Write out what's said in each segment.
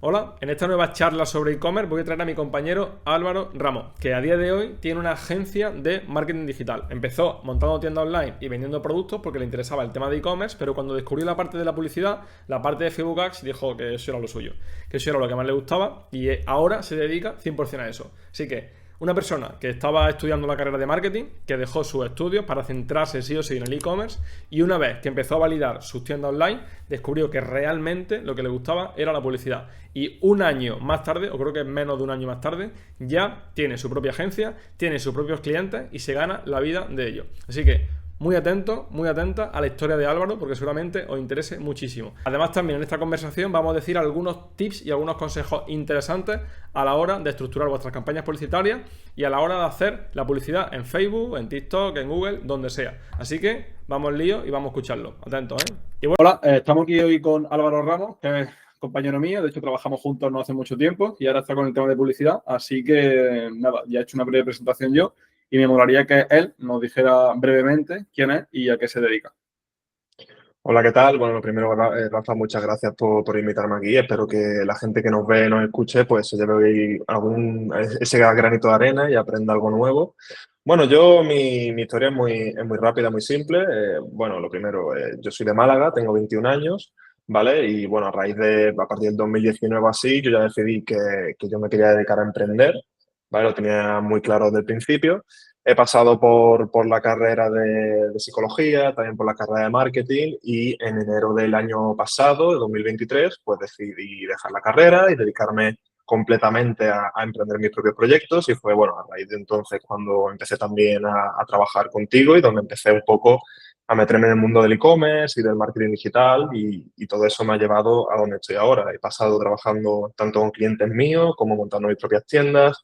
Hola, en esta nueva charla sobre e-commerce voy a traer a mi compañero Álvaro Ramos, que a día de hoy tiene una agencia de marketing digital. Empezó montando tiendas online y vendiendo productos porque le interesaba el tema de e-commerce, pero cuando descubrió la parte de la publicidad, la parte de Facebook Ads, dijo que eso era lo suyo, que eso era lo que más le gustaba y ahora se dedica 100% a eso. Así que una persona que estaba estudiando la carrera de marketing, que dejó sus estudios para centrarse sí o sí en el e-commerce y una vez que empezó a validar sus tiendas online, descubrió que realmente lo que le gustaba era la publicidad. Y un año más tarde, o creo que menos de un año más tarde, ya tiene su propia agencia, tiene sus propios clientes y se gana la vida de ello. Así que muy atento, muy atenta a la historia de Álvaro porque seguramente os interese muchísimo. Además también en esta conversación vamos a decir algunos tips y algunos consejos interesantes a la hora de estructurar vuestras campañas publicitarias y a la hora de hacer la publicidad en Facebook, en TikTok, en Google, donde sea. Así que vamos al lío y vamos a escucharlo. Atentos, ¿eh? Y bueno, hola, estamos aquí hoy con Álvaro Ramos, que es compañero mío. De hecho, trabajamos juntos no hace mucho tiempo y ahora está con el tema de publicidad. Así que nada, ya he hecho una breve presentación yo y me molaría que él nos dijera brevemente quién es y a qué se dedica. Hola, ¿qué tal? Bueno, lo primero, Rafa, muchas gracias por invitarme aquí. Espero que la gente que nos ve y nos escuche, pues se lleve hoy ese granito de arena y aprenda algo nuevo. Bueno, mi historia es muy rápida, muy simple. Bueno, lo primero, yo soy de Málaga, tengo 21 años, ¿vale? Y bueno, a partir del 2019 así, yo ya decidí que yo me quería dedicar a emprender, ¿vale? Lo tenía muy claro desde el principio. He pasado por la carrera de psicología, también por la carrera de marketing y en enero del año pasado, de 2023, pues decidí dejar la carrera y dedicarme completamente a emprender mis propios proyectos y fue, bueno, a raíz de entonces cuando empecé también a trabajar contigo y donde empecé un poco a meterme en el mundo del e-commerce y del marketing digital y todo eso me ha llevado a donde estoy ahora. He pasado trabajando tanto con clientes míos como montando mis propias tiendas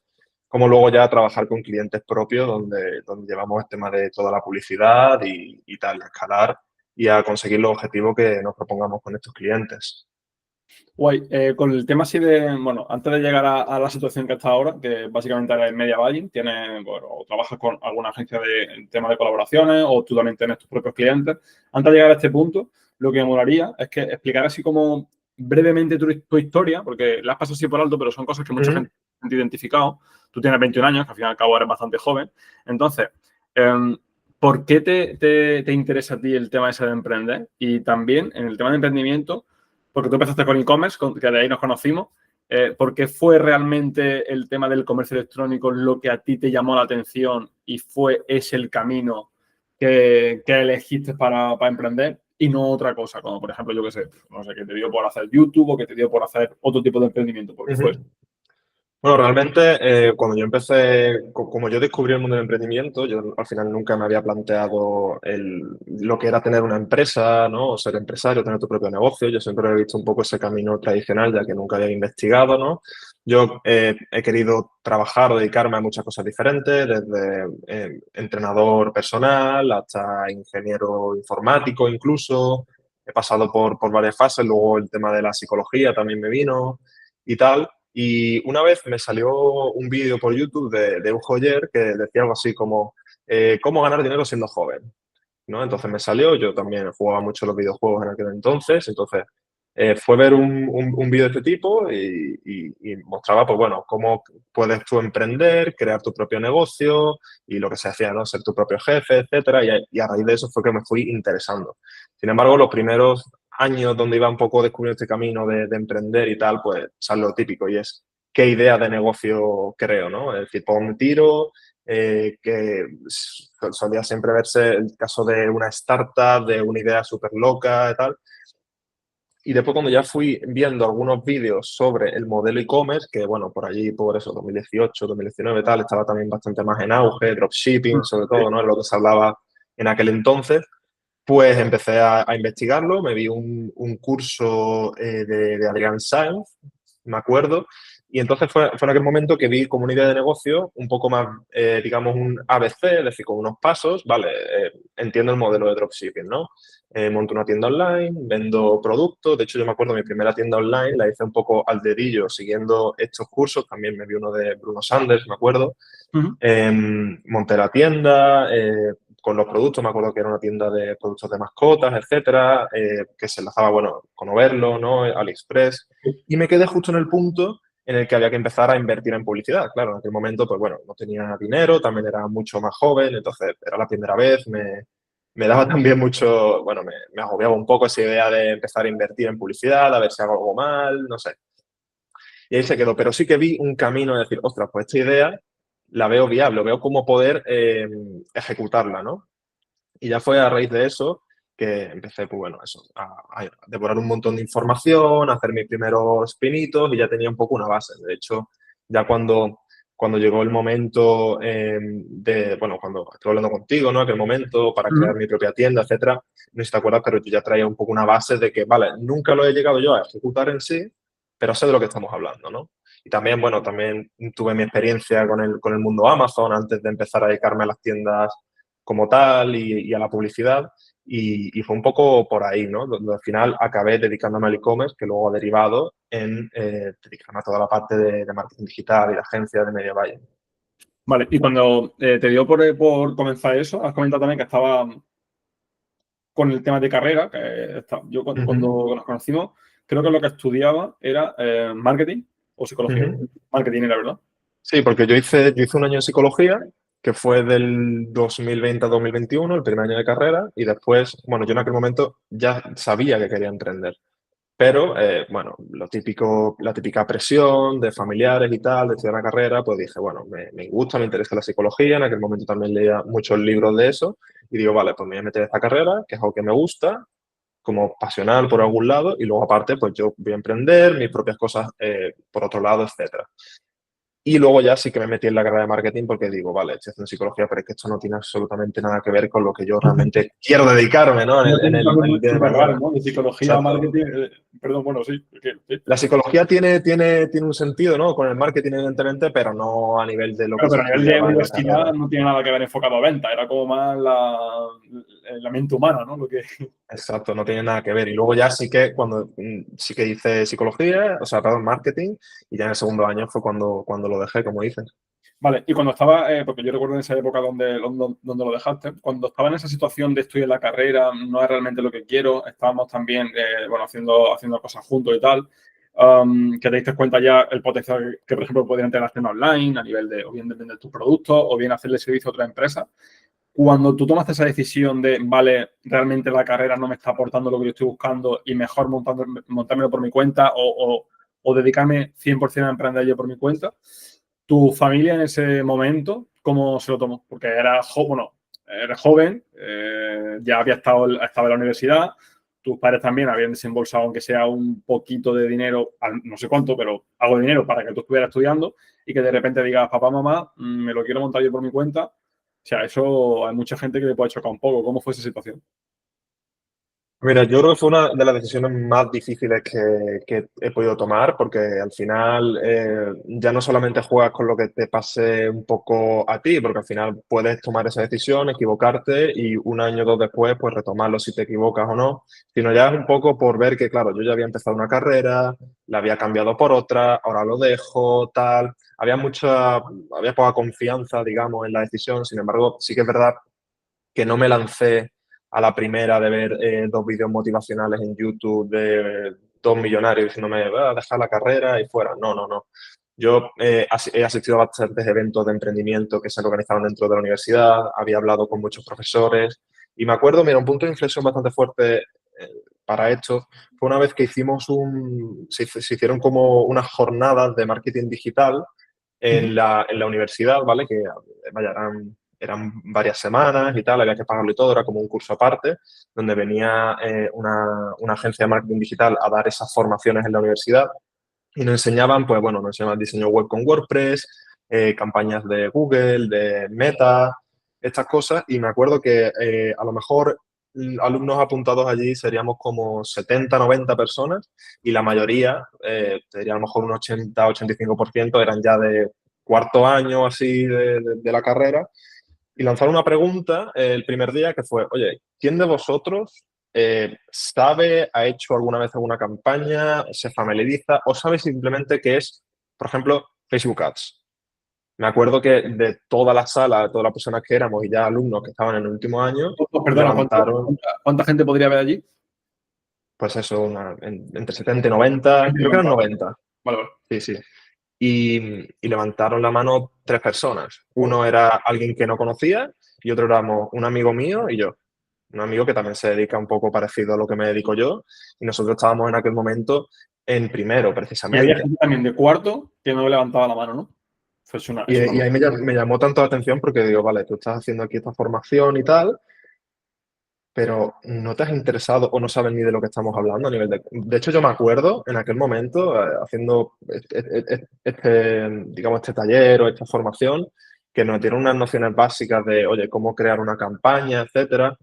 como luego ya trabajar con clientes propios donde llevamos el tema de toda la publicidad y tal, a escalar y a conseguir los objetivos que nos propongamos con estos clientes. Guay, con el tema así de, bueno, antes de llegar a la situación que está ahora, que básicamente eres media buying, tienes, bueno, o trabajas con alguna agencia de tema de colaboraciones o tú también tienes tus propios clientes. Antes de llegar a este punto, lo que me molaría es que explicar así como brevemente tu historia, porque la has pasado así por alto, pero son cosas que mucha Ujú. gente ha identificado. Tú tienes 21 años, que al fin y al cabo eres bastante joven. Entonces, ¿por qué te interesa a ti el tema ese de emprender? Y también en el tema de emprendimiento, porque tú empezaste con e-commerce, que de ahí nos conocimos. ¿Por qué fue realmente el tema del comercio electrónico lo que a ti te llamó la atención y fue ese el camino que elegiste para emprender y no otra cosa? Como por ejemplo, yo qué sé, no sé, que te dio por hacer YouTube o que te dio por hacer otro tipo de emprendimiento. ¿Por qué fue eso? Ujú. Bueno, realmente cuando yo empecé, como yo descubrí el mundo del emprendimiento, yo al final nunca me había planteado lo que era tener una empresa, ¿no? O ser empresario, tener tu propio negocio. Yo siempre he visto un poco ese camino tradicional, ya que nunca había investigado, ¿no? Yo he querido trabajar o dedicarme a muchas cosas diferentes, desde entrenador personal hasta ingeniero informático incluso. He pasado por varias fases, luego el tema de la psicología también me vino y tal. Y una vez me salió un vídeo por YouTube de un joyer que decía algo así como cómo ganar dinero siendo joven, ¿no? Entonces me salió, yo también jugaba mucho los videojuegos en aquel entonces fue ver un vídeo de este tipo y mostraba, pues bueno, cómo puedes tú emprender, crear tu propio negocio y lo que se hacía, ¿no? Ser tu propio jefe, etcétera, y a raíz de eso fue que me fui interesando. Sin embargo, los primeros años donde iba un poco descubriendo este camino de emprender y tal, pues sale lo típico y es qué idea de negocio creo, ¿no? Es decir, por dónde tiro, que solía siempre verse el caso de una startup, de una idea súper loca y tal. Y después cuando ya fui viendo algunos vídeos sobre el modelo e-commerce, que bueno, por allí, por eso, 2018, 2019 tal, estaba también bastante más en auge, dropshipping sobre Sí. todo, ¿no? Es lo que se hablaba en aquel entonces. Pues empecé a investigarlo, me vi un curso de Adrián Sáenz, me acuerdo, y entonces fue en aquel momento que vi como una idea de negocio un poco más, digamos, un ABC, es decir, con unos pasos, vale, entiendo el modelo de dropshipping, ¿no? Monto una tienda online, vendo productos, de hecho yo me acuerdo mi primera tienda online la hice un poco al dedillo, siguiendo estos cursos, también me vi uno de Bruno Sanders, me acuerdo, Uh -huh. monté la tienda, con los productos. Me acuerdo que era una tienda de productos de mascotas, etcétera, que se enlazaba, bueno, con Oberlo, ¿no? AliExpress. Y me quedé justo en el punto en el que había que empezar a invertir en publicidad. Claro, en aquel momento, pues bueno, no tenía dinero, también era mucho más joven, entonces era la primera vez, me daba también mucho, bueno, me agobiaba un poco esa idea de empezar a invertir en publicidad, a ver si hago algo mal, no sé. Y ahí se quedó, pero sí que vi un camino de decir, ostras, pues esta idea la veo viable, veo cómo poder ejecutarla, ¿no? Y ya fue a raíz de eso que empecé, pues bueno, eso, a devorar un montón de información, a hacer mis primeros pinitos y ya tenía un poco una base. De hecho, ya cuando llegó el momento bueno, cuando estuve hablando contigo, ¿no? Aquel momento para crear mi propia tienda, etcétera, no sé si te acuerdas, pero yo ya traía un poco una base de que, vale, nunca lo he llegado yo a ejecutar en sí, pero sé de lo que estamos hablando, ¿no? Y también, bueno, también tuve mi experiencia con el mundo Amazon antes de empezar a dedicarme a las tiendas como tal y a la publicidad. Y fue un poco por ahí, ¿no? Donde al final acabé dedicándome al e-commerce, que luego ha derivado en dedicarme a toda la parte de marketing digital y de agencia de media buying. Vale, y cuando te dio por comenzar eso, has comentado también que estaba con el tema de carrera, que yo cuando nos conocimos, creo que lo que estudiaba era marketing o psicología. Marketing era, ¿verdad? Sí, porque yo hice un año de psicología, que fue del 2020 a 2021, el primer año de carrera, y después, bueno, yo en aquel momento ya sabía que quería emprender. Pero, bueno, lo típico, la típica presión de familiares y tal, de estudiar una carrera, pues dije, bueno, me gusta, me interesa la psicología, en aquel momento también leía muchos libros de eso, y digo, vale, pues me voy a meter en esta carrera, que es algo que me gusta, como pasional por algún lado, y luego aparte, pues yo voy a emprender mis propias cosas por otro lado, etcétera. Y luego ya sí que me metí en la carrera de marketing porque digo, vale, estoy haciendo psicología, pero es que esto no tiene absolutamente nada que ver con lo que yo realmente quiero dedicarme, ¿no? En No el, en tiene el, algo en el día de súper raro, mañana. ¿no? De psicología a Exacto. marketing. Perdón, bueno, sí. Sí. La psicología tiene un sentido, ¿no? Con el marketing, evidentemente, pero no a nivel de lo que Claro, se pero a nivel de estudiaba en la universidad carrera. no tiene nada que ver enfocado a venta, era como más la mente humana, ¿no? Lo que... Exacto, no tiene nada que ver. Y luego ya sí que sí que hice psicología, o sea, perdón, marketing, y ya en el segundo año fue cuando lo dejé, como dices. Vale, y cuando estaba, porque yo recuerdo en esa época donde lo dejaste, cuando estaba en esa situación de estudiar la carrera, no es realmente lo que quiero, estábamos también, bueno, haciendo cosas juntos y tal, que te diste cuenta ya el potencial que, por ejemplo, podrían tener haciendo online a nivel de, o bien de vender tus productos, o bien hacerle servicio a otra empresa. Cuando tú tomaste esa decisión de, vale, realmente la carrera no me está aportando lo que yo estoy buscando y mejor montármelo por mi cuenta o dedicarme 100% a emprender yo por mi cuenta, ¿tu familia en ese momento cómo se lo tomó? Porque bueno, eres joven, ya estado en la universidad, tus padres también habían desembolsado, aunque sea un poquito de dinero, no sé cuánto, pero algo de dinero para que tú estuvieras estudiando y que de repente digas, papá, mamá, me lo quiero montar yo por mi cuenta. O sea, eso hay mucha gente que le puede chocar un poco. ¿Cómo fue esa situación? Mira, yo creo que fue una de las decisiones más difíciles que he podido tomar, porque al final ya no solamente juegas con lo que te pase un poco a ti, porque al final puedes tomar esa decisión, equivocarte y un año o dos después, pues retomarlo si te equivocas o no, sino ya es un poco por ver que, claro, yo ya había empezado una carrera, la había cambiado por otra, ahora lo dejo, tal. Había poca confianza, digamos, en la decisión, sin embargo, sí que es verdad que no me lancé a la primera de ver dos vídeos motivacionales en YouTube de dos millonarios diciéndome, va a dejar la carrera y fuera. No, no, no. Yo he asistido a bastantes eventos de emprendimiento que se han organizado dentro de la universidad, había hablado con muchos profesores y me acuerdo, mira, un punto de inflexión bastante fuerte para esto fue una vez que se hicieron como unas jornadas de marketing digital en la universidad, ¿vale? Que vaya, eran varias semanas y tal, había que pagarlo y todo, era como un curso aparte, donde venía una agencia de marketing digital a dar esas formaciones en la universidad y nos enseñaban, pues bueno, nos enseñaban diseño web con WordPress, campañas de Google, de Meta, estas cosas, y me acuerdo que a lo mejor alumnos apuntados allí seríamos como 70, 90 personas y la mayoría, te diría a lo mejor un 80-85% eran ya de cuarto año así de la carrera y lanzaron una pregunta el primer día que fue, oye, ¿quién de vosotros sabe, ha hecho alguna vez alguna campaña, se familiariza o sabe simplemente qué es, por ejemplo, Facebook Ads? Me acuerdo que de toda la sala, de todas las personas que éramos y ya alumnos que estaban en el último año, Perdona, levantaron, ¿cuánta gente podría haber allí? pues eso, entre 70 y 90, creo que eran 90. Vale, vale. Sí, sí. Y levantaron la mano 3 personas. Joder. Uno era alguien que no conocía y otro éramos un amigo mío y yo. Un amigo que también se dedica un poco parecido a lo que me dedico yo. Y nosotros estábamos en aquel momento en primero, Y había precisamente. gente también de cuarto que no levantaba la mano, ¿no? Y, Es una y ahí me llamó tanto la atención porque digo, vale, tú estás haciendo aquí esta formación y tal, pero no te has interesado o no sabes ni de lo que estamos hablando a nivel de hecho, yo me acuerdo en aquel momento, haciendo digamos, este taller o esta formación, que nos dieron unas nociones básicas de, oye, cómo crear una campaña, etcétera.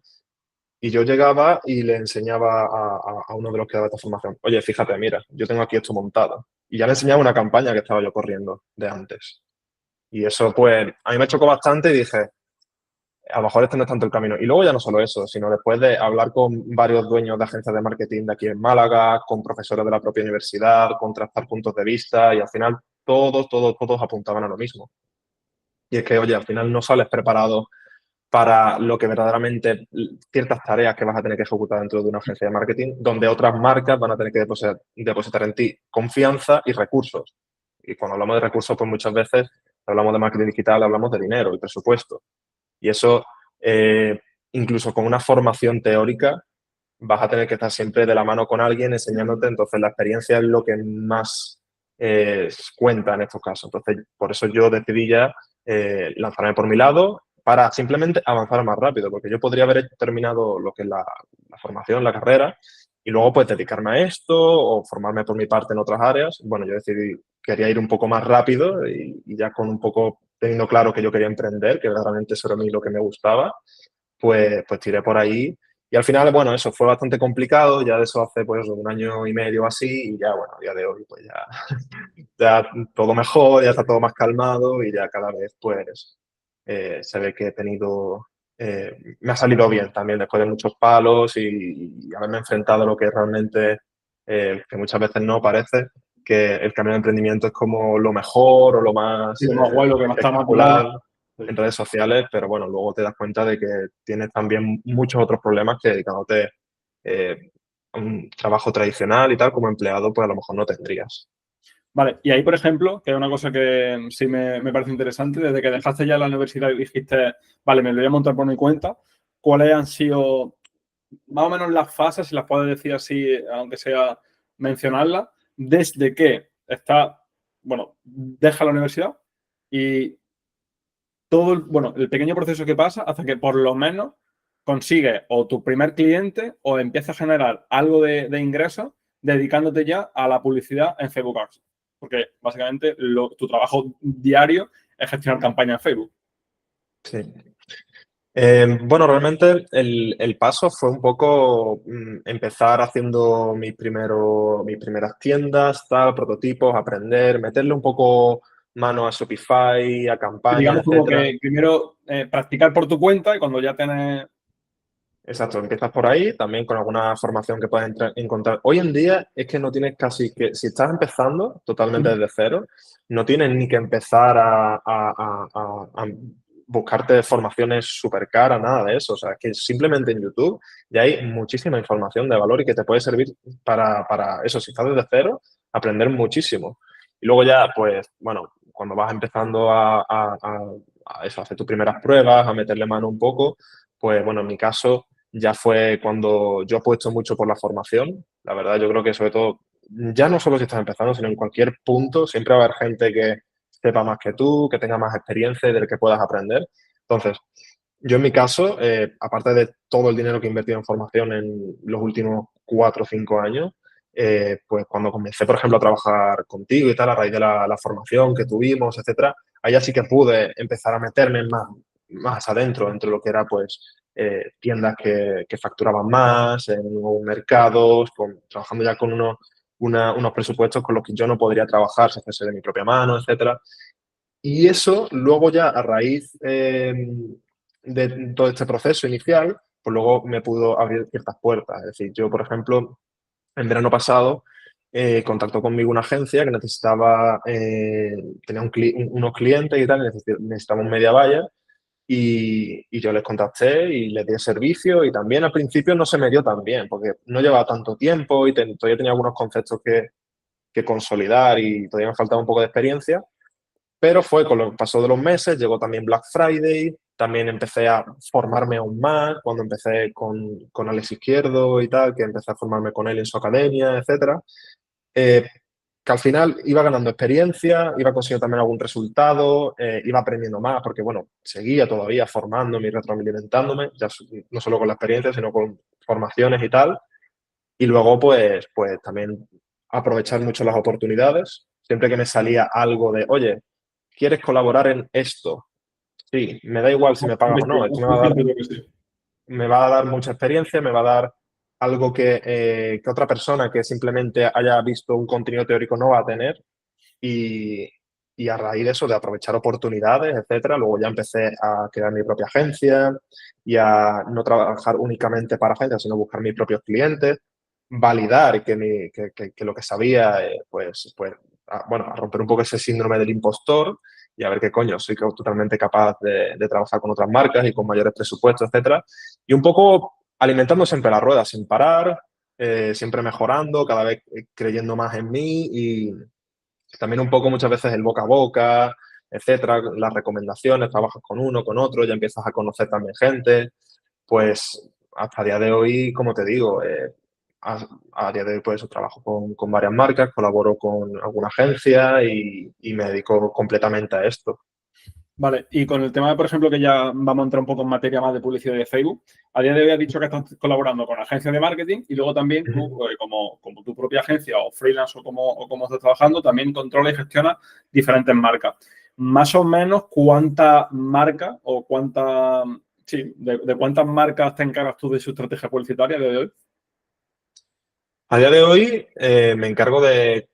Y yo llegaba y le enseñaba a uno de los que daba esta formación, oye, fíjate, mira, yo tengo aquí esto montado. Y ya le enseñaba una campaña que estaba yo corriendo de antes. Y eso, pues, a mí me chocó bastante y dije, a lo mejor este no es tanto el camino. Y luego ya no solo eso, sino después de hablar con varios dueños de agencias de marketing de aquí en Málaga, con profesores de la propia universidad, contrastar puntos de vista y al final todos apuntaban a lo mismo. Y es que, oye, al final no sales preparado para lo que verdaderamente ciertas tareas que vas a tener que ejecutar dentro de una agencia de marketing, donde otras marcas van a tener que depositar en ti confianza y recursos. Y cuando hablamos de recursos, pues muchas veces hablamos de marketing digital, hablamos de dinero y presupuesto. Y eso, incluso con una formación teórica, vas a tener que estar siempre de la mano con alguien enseñándote. Entonces, la experiencia es lo que más cuenta en estos casos. Entonces, por eso yo decidí ya lanzarme por mi lado para simplemente avanzar más rápido, porque yo podría haber terminado lo que es la formación, la carrera, y luego pues dedicarme a esto o formarme por mi parte en otras áreas. Bueno, yo decidí, quería ir un poco más rápido y ya con un poco teniendo claro que yo quería emprender, que verdaderamente eso era a mí lo que me gustaba, pues tiré por ahí. Y al final, bueno, eso fue bastante complicado, ya de eso hace pues un año y medio así, y ya, bueno, a día de hoy pues ya, ya todo mejor, ya está todo más calmado y ya cada vez pues se ve que he tenido, me ha salido bien también después de muchos palos y haberme enfrentado a lo que realmente, que muchas veces no parece, que el camino de emprendimiento es como lo mejor o lo más Sí, lo más guay, lo que más está más de moda. espectacular en redes sociales, pero bueno, luego te das cuenta de que tienes también muchos otros problemas que dedicándote a un trabajo tradicional y tal como empleado, pues a lo mejor no tendrías. Vale, y ahí, por ejemplo, que es una cosa que sí me parece interesante, desde que dejaste ya la universidad y dijiste, vale, me lo voy a montar por mi cuenta, ¿cuáles han sido más o menos las fases, si las puedes decir así, aunque sea mencionarlas, desde que está, bueno, deja la universidad y todo, el pequeño proceso que pasa hasta que por lo menos consigues o tu primer cliente o empiezas a generar algo de ingresos dedicándote ya a la publicidad en Facebook Ads? Porque básicamente tu trabajo diario es gestionar campañas en Facebook. Sí. Bueno, realmente el paso fue un poco empezar haciendo mis primeras tiendas, tal, prototipos, aprender, meterle un poco mano a Shopify, a campañas, Digamos como etcétera. que primero practicar por tu cuenta y cuando ya tienes... Exacto, empiezas por ahí, también con alguna formación que puedas encontrar. Hoy en día es que no tienes casi que, si estás empezando totalmente desde cero, no tienes ni que empezar a buscarte formaciones súper caras, nada de eso. O sea, es que simplemente en YouTube ya hay muchísima información de valor y que te puede servir para eso, si estás desde cero, aprender muchísimo. Y luego ya, pues, bueno, cuando vas empezando a eso, a hacer tus primeras pruebas, a meterle mano un poco, pues bueno, en mi caso ya fue cuando yo apuesto mucho por la formación. La verdad, yo creo que sobre todo, ya no solo si estás empezando, sino en cualquier punto, siempre va a haber gente que sepa más que tú, que tenga más experiencia y del que puedas aprender. Entonces, yo en mi caso, aparte de todo el dinero que he invertido en formación en los últimos 4 o 5 años, pues cuando comencé, por ejemplo, a trabajar contigo y tal, a raíz de la formación que tuvimos, etcétera, allá sí que pude empezar a meterme más adentro, entre lo que era, pues, tiendas que facturaban más, en nuevos mercados, trabajando ya con unos presupuestos con los que yo no podría trabajar si fuese de mi propia mano, etcétera. Y eso, luego ya a raíz de todo este proceso inicial, pues luego me pudo abrir ciertas puertas. Es decir, yo, por ejemplo, en verano pasado contactó conmigo una agencia que necesitaba, tenía unos clientes y tal, necesitaba un media buyer. Y yo les contacté y les di el servicio y también al principio no se me dio tan bien porque no llevaba tanto tiempo y todavía tenía algunos conceptos que consolidar y todavía me faltaba un poco de experiencia, pero fue con lo que pasó de los meses, llegó también Black Friday, también empecé a formarme aún más cuando empecé con Alex Izquierdo y tal, que empecé a formarme con él en su academia, etcétera. Eh, que al final iba ganando experiencia, iba consiguiendo también algún resultado, iba aprendiendo más, porque bueno, seguía todavía formándome y retroalimentándome, ya no solo con la experiencia, sino con formaciones y tal. Y luego, pues también aprovechar mucho las oportunidades. Siempre que me salía algo de, oye, ¿quieres colaborar en esto? Sí, me da igual si me pagas o no, esto me va a dar mucha experiencia, me va a dar algo que otra persona que simplemente haya visto un contenido teórico no va a tener y, y a raíz de eso, de aprovechar oportunidades, etcétera, luego ya empecé a crear mi propia agencia y a no trabajar únicamente para agencias, sino buscar mis propios clientes, validar que lo que sabía, bueno, a romper un poco ese síndrome del impostor y a ver qué coño, soy totalmente capaz de trabajar con otras marcas y con mayores presupuestos, etcétera. Y un poco alimentando siempre la rueda, sin parar, siempre mejorando, cada vez creyendo más en mí y también un poco muchas veces el boca a boca, etcétera, las recomendaciones, trabajas con uno, con otro, ya empiezas a conocer también gente, pues hasta el día de hoy, como te digo, a día de hoy pues trabajo con varias marcas, colaboro con alguna agencia y me dedico completamente a esto. Vale, y con el tema, por ejemplo, que ya vamos a entrar un poco en materia más de publicidad de Facebook, a día de hoy has dicho que estás colaborando con agencias de marketing y luego también tú, como tu propia agencia o freelance o como estás trabajando, también controlas y gestionas diferentes marcas. Más o menos, ¿cuántas marcas o de cuántas marcas te encargas tú de su estrategia publicitaria a día de hoy? A día de hoy me encargo de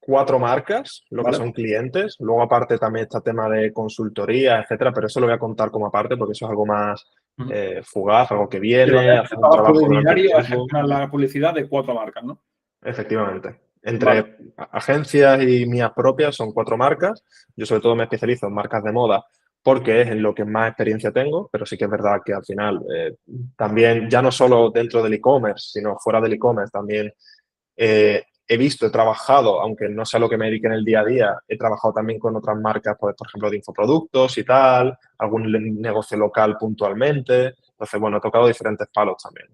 4 marcas, lo que ¿Vale? son clientes. Luego, aparte, también está tema de consultoría, etcétera, pero eso lo voy a contar como aparte porque eso es algo más fugaz, algo que Y lo viene, que haces hacer un trabajo trabajo de durante un diario es tiempo. gestionar la publicidad de 4 marcas, ¿no? Efectivamente. Vale. Entre agencias y mías propias son 4 marcas. Yo sobre todo me especializo en marcas de moda porque es en lo que más experiencia tengo, pero sí que es verdad que al final también, ya no solo dentro del e-commerce, sino fuera del e-commerce, también he visto, he trabajado, aunque no sea lo que me dedique en el día a día, he trabajado también con otras marcas, pues, por ejemplo, de infoproductos y tal, algún negocio local puntualmente. Entonces, bueno, he tocado diferentes palos también.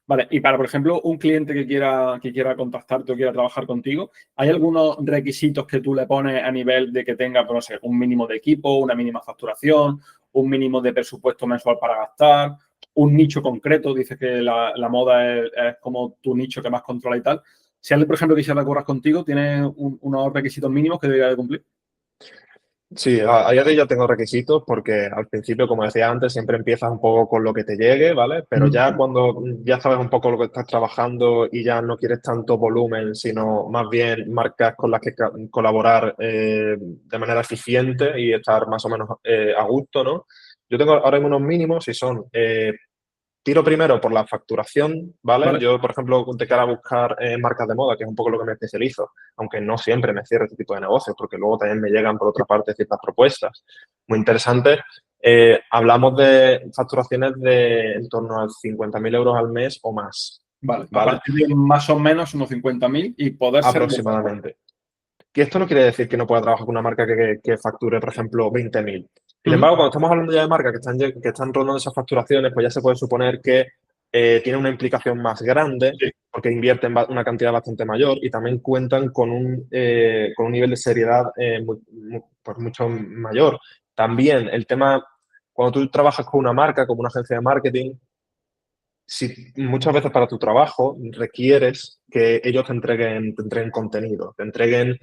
Vale, y para, por ejemplo, un cliente que quiera contactarte o quiera trabajar contigo, ¿hay algunos requisitos que tú le pones a nivel de que tenga, pues, no sé, un mínimo de equipo, una mínima facturación, un mínimo de presupuesto mensual para gastar, un nicho concreto? Dices que la moda es como tu nicho que más controla y tal. Si alguien, por ejemplo, quisiera currar contigo, ¿tienes unos requisitos mínimos que debería de cumplir? Sí, a día de hoy ya tengo requisitos porque al principio, como decía antes, siempre empiezas un poco con lo que te llegue, ¿vale? Pero ya cuando ya sabes un poco lo que estás trabajando y ya no quieres tanto volumen, sino más bien marcas con las que colaborar de manera eficiente y estar más o menos a gusto, ¿no? Yo tengo ahora mismo unos mínimos y son tiro primero por la facturación, ¿vale? Vale. Yo, por ejemplo, de cara a buscar marcas de moda, que es un poco lo que me especializo, aunque no siempre me cierro este tipo de negocios, porque luego también me llegan, por otra parte, ciertas propuestas muy interesantes. Hablamos de facturaciones de en torno a 50.000 euros al mes o más, Vale, a ¿vale? partir de más o menos unos 50.000 y poder ser local. Aproximadamente. Que esto no quiere decir que no pueda trabajar con una marca que facture, por ejemplo, 20.000. Sin Ujú. embargo, cuando estamos hablando ya de marcas que están rondando esas facturaciones, pues ya se puede suponer que tienen una implicación más grande Sí. porque invierten una cantidad bastante mayor y también cuentan con un nivel de seriedad pues mucho mayor. También el tema, cuando tú trabajas con una marca, como una agencia de marketing, si muchas veces para tu trabajo requieres que ellos te entreguen contenido, te entreguen,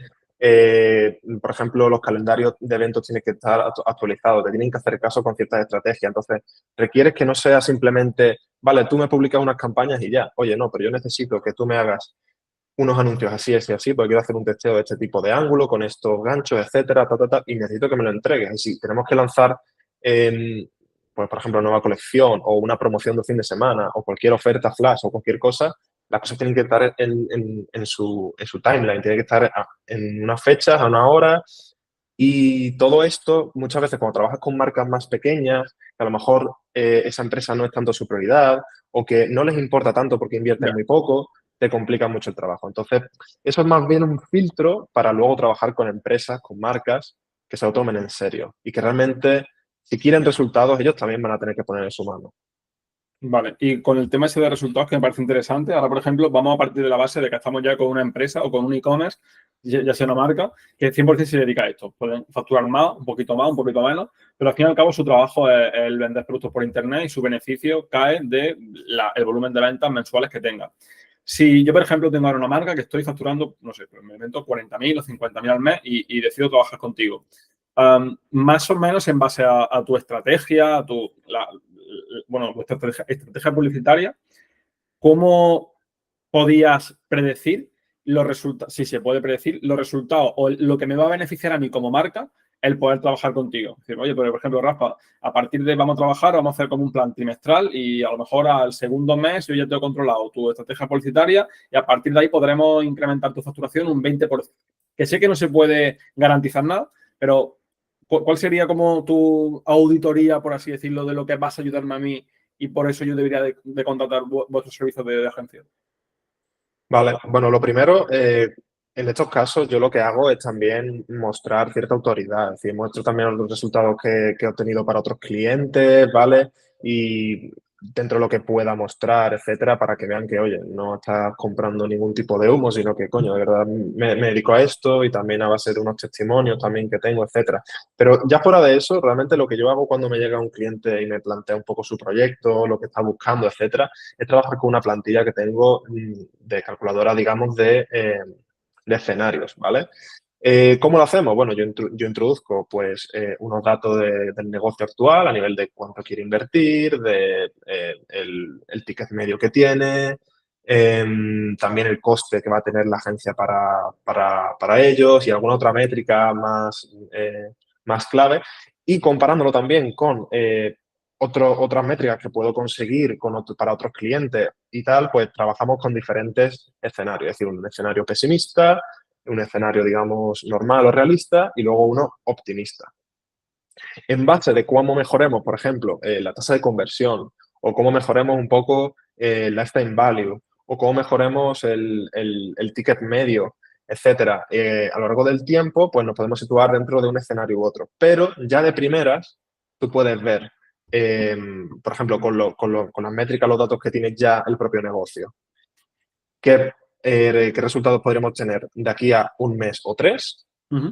por ejemplo, los calendarios de eventos tienen que estar actualizados, te tienen que hacer caso con ciertas estrategias. Entonces, requieres que no sea simplemente, vale, tú me publicas unas campañas y ya. Oye, no, pero yo necesito que tú me hagas unos anuncios así, así, así, porque quiero hacer un testeo de este tipo de ángulo, con estos ganchos, etcétera, y necesito que me lo entregues. Y si tenemos que lanzar, pues, por ejemplo, nueva colección o una promoción de fin de semana o cualquier oferta flash o cualquier cosa, las cosas tienen que estar en su timeline, tienen que estar en unas fechas, a una hora. Y todo esto, muchas veces cuando trabajas con marcas más pequeñas, que a lo mejor esa empresa no es tanto su prioridad o que no les importa tanto porque invierten Ya. muy poco, te complica mucho el trabajo. Entonces, eso es más bien un filtro para luego trabajar con empresas, con marcas que se lo tomen en serio y que realmente, si quieren resultados, ellos también van a tener que poner en su mano. Vale, y con el tema ese de resultados que me parece interesante, ahora, por ejemplo, vamos a partir de la base de que estamos ya con una empresa o con un e-commerce, ya sea una marca, que 100% se dedica a esto. Pueden facturar más, un poquito menos, pero al fin y al cabo su trabajo es el vender productos por Internet y su beneficio cae de el volumen de ventas mensuales que tenga. Si yo, por ejemplo, tengo ahora una marca que estoy facturando, no sé, pues me invento 40.000 o 50.000 al mes y decido trabajar contigo. Más o menos en base a tu estrategia, vuestra estrategia publicitaria, ¿cómo podías predecir los resultados, si se puede predecir, los resultados o lo que me va a beneficiar a mí como marca el poder trabajar contigo? Es decir, oye, pero por ejemplo, Rafa, a partir de vamos a trabajar, vamos a hacer como un plan trimestral y a lo mejor al segundo mes yo ya te he controlado tu estrategia publicitaria y a partir de ahí podremos incrementar tu facturación un 20%. Que sé que no se puede garantizar nada, pero ¿cuál sería como tu auditoría, por así decirlo, de lo que vas a ayudarme a mí y por eso yo debería de contratar vuestros servicios de agencia? Vale, bueno, lo primero, en estos casos yo lo que hago es también mostrar cierta autoridad, es decir, muestro también los resultados que he obtenido para otros clientes, ¿vale? Y dentro de lo que pueda mostrar, etcétera, para que vean que, oye, no estás comprando ningún tipo de humo, sino que, coño, de verdad me dedico a esto y también a base de unos testimonios también que tengo, etcétera. Pero ya fuera de eso, realmente lo que yo hago cuando me llega un cliente y me plantea un poco su proyecto, lo que está buscando, etcétera, es trabajar con una plantilla que tengo de calculadora, digamos, de escenarios, ¿vale? ¿Cómo lo hacemos? Bueno, yo introduzco pues unos datos del negocio actual a nivel de cuánto quiere invertir, de el ticket medio que tiene, también el coste que va a tener la agencia para ellos y alguna otra métrica más clave. Y comparándolo también con otras métricas que puedo conseguir para otros clientes y tal, pues trabajamos con diferentes escenarios. Es decir, un escenario pesimista, un escenario, digamos, normal o realista y luego uno optimista. En base de cómo mejoremos, por ejemplo, la tasa de conversión o cómo mejoremos un poco el lifetime value o cómo mejoremos el ticket medio, etcétera, a lo largo del tiempo, pues nos podemos situar dentro de un escenario u otro. Pero ya de primeras, tú puedes ver, por ejemplo, con las métricas, los datos que tiene ya el propio negocio, qué resultados podríamos tener de aquí a un mes o tres.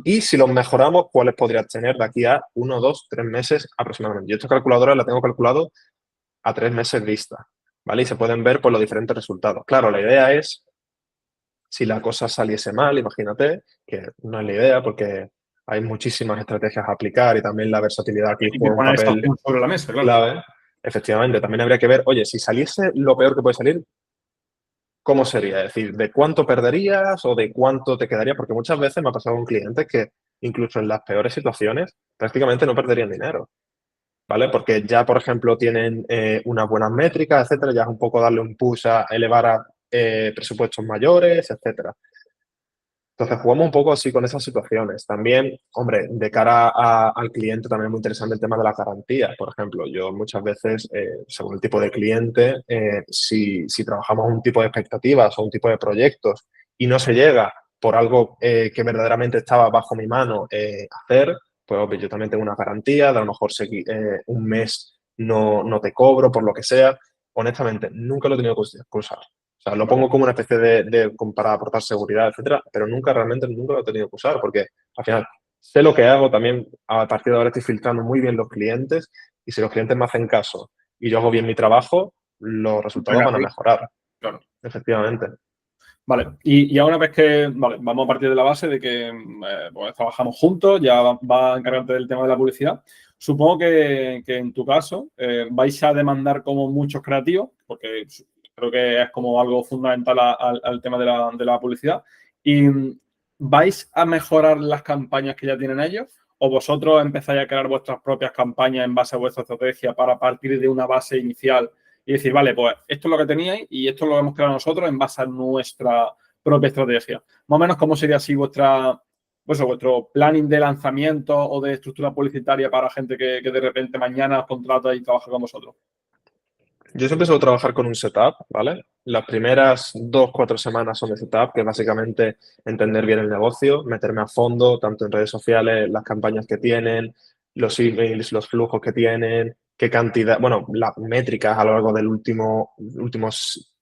Y si los mejoramos, ¿cuáles podrías tener de aquí a 1, 2, 3 meses aproximadamente? Yo esta calculadora la tengo calculado a 3 meses vista, ¿vale? Y se pueden ver pues, los diferentes resultados. Claro, la idea es, si la cosa saliese mal, imagínate, que no es la idea porque hay muchísimas estrategias a aplicar y también la versatilidad aquí Y que juega un poner esta papel opción sobre la mesa, claro. clave. Efectivamente, también habría que ver, oye, si saliese lo peor que puede salir, ¿cómo sería? Es decir, ¿de cuánto perderías o de cuánto te quedaría? Porque muchas veces me ha pasado con clientes que incluso en las peores situaciones prácticamente no perderían dinero, ¿vale? Porque ya, por ejemplo, tienen unas buenas métricas, etcétera, ya es un poco darle un push a elevar a presupuestos mayores, etcétera. Entonces, jugamos un poco así con esas situaciones. También, hombre, de cara al cliente también es muy interesante el tema de las garantías. Por ejemplo, yo muchas veces, según el tipo de cliente, si trabajamos un tipo de expectativas o un tipo de proyectos y no se llega por algo que verdaderamente estaba bajo mi mano hacer, pues obvio, yo también tengo una garantía, de a lo mejor un mes no te cobro por lo que sea. Honestamente, nunca lo he tenido que usar. O sea, lo pongo como una especie para aportar seguridad, etcétera, pero realmente nunca lo he tenido que usar porque al final sé lo que hago también. A partir de ahora estoy filtrando muy bien los clientes y si los clientes me hacen caso y yo hago bien mi trabajo, los resultados van a mejorar. Claro. Efectivamente. Vale, y ya una vez que, vale, vamos a partir de la base de que pues trabajamos juntos, ya va a encargarte del tema de la publicidad. Supongo que en tu caso vais a demandar como muchos creativos, porque creo que es como algo fundamental al tema de la publicidad. ¿Y vais a mejorar las campañas que ya tienen ellos? ¿O vosotros empezáis a crear vuestras propias campañas en base a vuestra estrategia para partir de una base inicial y decir, vale, pues esto es lo que teníais y esto lo hemos creado nosotros en base a nuestra propia estrategia. Más o menos, ¿cómo sería así vuestro planning de lanzamiento o de estructura publicitaria para gente que de repente mañana os contrata y trabaja con vosotros? Yo siempre suelo trabajar con un setup, ¿vale? Las primeras 2, 4 semanas son de setup, que es básicamente entender bien el negocio, meterme a fondo, tanto en redes sociales, las campañas que tienen, los emails, los flujos que tienen, qué cantidad, bueno, las métricas a lo largo del últimos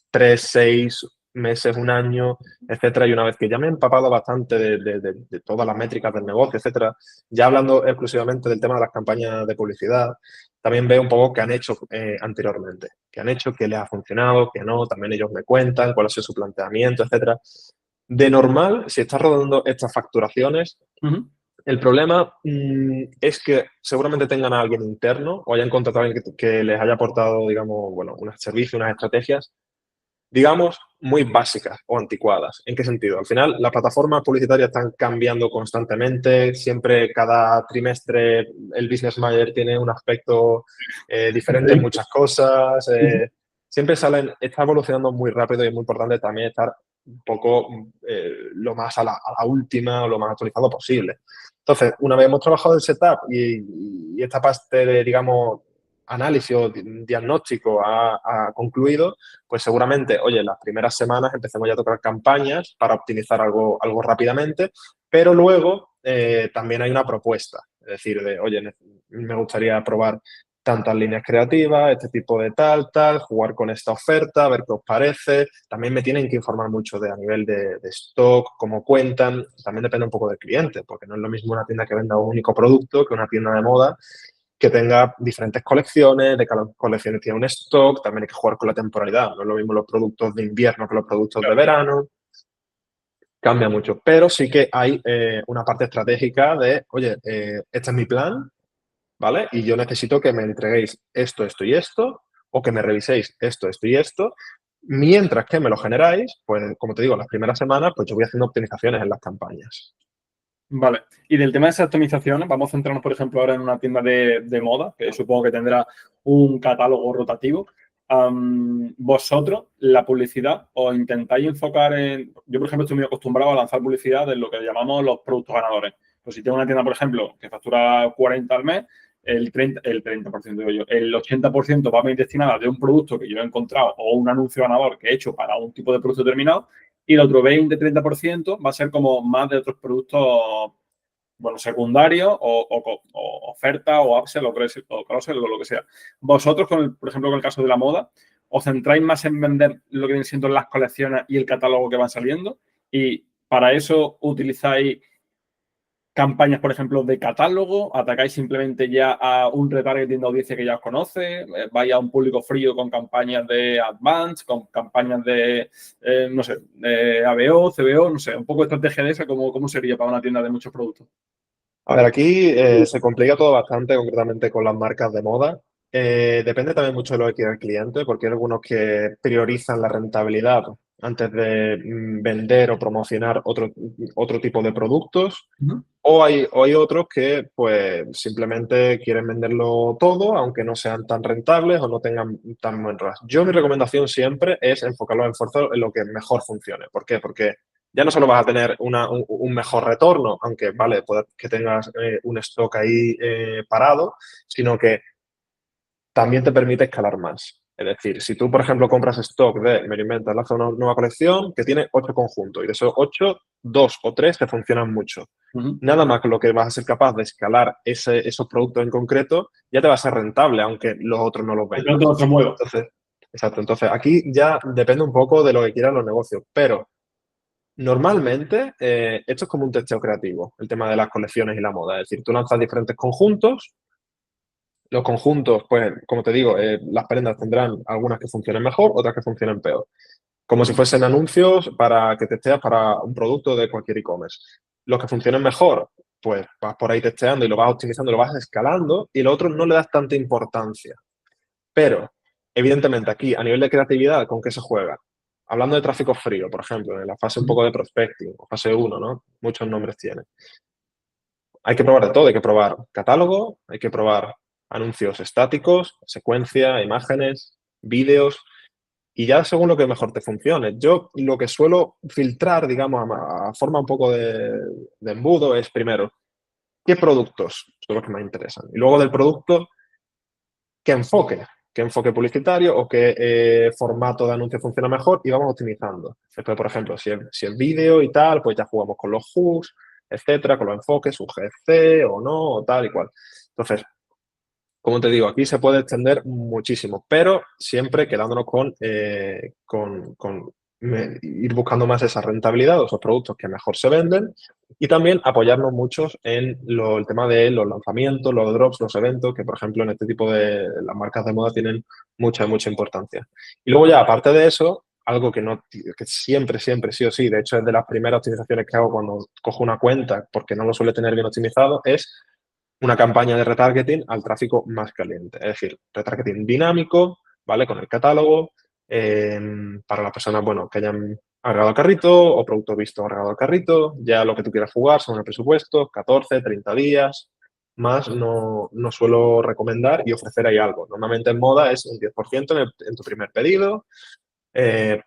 3, 6 meses, un año, etcétera. Y una vez que ya me he empapado bastante de todas las métricas del negocio, etcétera, ya hablando exclusivamente del tema de las campañas de publicidad, también veo un poco qué han hecho anteriormente, qué han hecho, qué les ha funcionado, qué no, también ellos me cuentan cuál ha sido su planteamiento, etcétera. De normal, si estás rodando estas facturaciones, el problema es que seguramente tengan a alguien interno o hayan contratado a alguien que les haya aportado, digamos, bueno, unos servicios, unas estrategias, digamos, muy básicas o anticuadas. ¿En qué sentido? Al final, las plataformas publicitarias están cambiando constantemente. Siempre, cada trimestre, el business manager tiene un aspecto diferente en muchas cosas. Siempre está evolucionando muy rápido y es muy importante también estar un poco lo más a la última o lo más actualizado posible. Entonces, una vez hemos trabajado el setup y esta parte de, digamos, análisis o diagnóstico ha concluido, pues seguramente, oye, en las primeras semanas empecemos ya a tocar campañas para optimizar algo rápidamente, pero luego también hay una propuesta, es decir, oye, me gustaría probar tantas líneas creativas, este tipo de tal, jugar con esta oferta, ver qué os parece. También me tienen que informar mucho a nivel de stock, cómo cuentan. También depende un poco del cliente, porque no es lo mismo una tienda que venda un único producto que una tienda de moda que tenga diferentes colecciones, de cada colección tiene un stock, también hay que jugar con la temporalidad. No es lo mismo los productos de invierno que los productos de verano. Cambia mucho, pero sí que hay una parte estratégica de, oye, este es mi plan, ¿vale? Y yo necesito que me entreguéis esto, esto y esto, o que me reviséis esto, esto y esto. Mientras que me lo generáis, pues como te digo, las primeras semanas, pues yo voy haciendo optimizaciones en las campañas. Vale. Y del tema de esas optimizaciones, vamos a centrarnos, por ejemplo, ahora en una tienda de moda, que supongo que tendrá un catálogo rotativo. Vosotros, la publicidad, os intentáis enfocar en... Yo, por ejemplo, estoy muy acostumbrado a lanzar publicidad en lo que llamamos los productos ganadores. Pues si tengo una tienda, por ejemplo, que factura 40 al mes, el 30% digo yo, el 80% va a venir destinada de un producto que yo he encontrado o un anuncio ganador que he hecho para un tipo de producto determinado, y el otro 20-30% va a ser como más de otros productos, bueno, secundarios o oferta o upsell o cross-sell o lo que sea. Vosotros, por ejemplo, con el caso de la moda, os centráis más en vender lo que vienen siendo las colecciones y el catálogo que van saliendo, y para eso utilizáis campañas, por ejemplo, de catálogo, atacáis simplemente ya a un retargeting de audiencia que ya os conoce, vais a un público frío con campañas de Advance, con campañas de, no sé, de ABO, CBO, no sé, un poco de estrategia de esa, ¿cómo sería para una tienda de muchos productos? A ver, aquí se complica todo bastante, concretamente con las marcas de moda. Depende también mucho de lo que quiere el cliente, porque hay algunos que priorizan la rentabilidad antes de vender o promocionar otro tipo de productos. O hay otros que pues simplemente quieren venderlo todo, aunque no sean tan rentables o no tengan tan buen ROAS. Yo mi recomendación siempre es enfocar los esfuerzos en lo que mejor funcione. ¿Por qué? Porque ya no solo vas a tener un mejor retorno, aunque vale, puede que tengas un stock ahí parado, sino que también te permite escalar más. Es decir, si tú, por ejemplo, compras stock me lo invento, lanzas una nueva colección que tiene 8 conjuntos y de esos 8, 2 o 3 te funcionan mucho. Nada más que lo que vas a ser capaz de escalar esos productos en concreto, ya te va a ser rentable, aunque los otros no los vendas. Entonces, exacto. Entonces, aquí ya depende un poco de lo que quieran los negocios, pero normalmente esto es como un testeo creativo, el tema de las colecciones y la moda. Es decir, tú lanzas diferentes conjuntos. Los conjuntos, pues, como te digo, las prendas tendrán algunas que funcionen mejor, otras que funcionen peor. Como si fuesen anuncios para que testeas para un producto de cualquier e-commerce. Los que funcionen mejor, pues vas por ahí testeando y lo vas optimizando, lo vas escalando, y los otros no le das tanta importancia. Pero, evidentemente, aquí, a nivel de creatividad, ¿con qué se juega? Hablando de tráfico frío, por ejemplo, en la fase un poco de prospecting, o fase 1, ¿no? Muchos nombres tiene. Hay que probar de todo, hay que probar catálogo, hay que probar anuncios estáticos, secuencia, imágenes. vídeos, y ya según lo que mejor te funcione. Yo lo que suelo filtrar, digamos, a forma un poco de embudo es primero, ¿qué productos son los que me interesan? Y luego del producto, qué enfoque publicitario o qué formato de anuncio funciona mejor y vamos optimizando. Después, por ejemplo, si es vídeo y tal, pues ya jugamos con los hooks, etcétera, con los enfoques, UGC o no, o tal y cual. Entonces, como te digo, aquí se puede extender muchísimo, pero siempre quedándonos con ir buscando más esa rentabilidad, esos productos que mejor se venden y también apoyarnos muchos en el tema de los lanzamientos, los drops, los eventos, que por ejemplo en este tipo de las marcas de moda tienen mucha, mucha importancia. Y luego ya, aparte de eso, algo que siempre, siempre, sí o sí, de hecho es de las primeras optimizaciones que hago cuando cojo una cuenta, porque no lo suele tener bien optimizado, es una campaña de retargeting al tráfico más caliente. Es decir, retargeting dinámico, ¿vale? Con el catálogo, para las personas, bueno, que hayan agregado al carrito o producto visto agregado al carrito, ya lo que tú quieras jugar son el presupuesto, 14, 30 días, más no suelo recomendar y ofrecer ahí algo. Normalmente en moda es un 10% en tu primer pedido.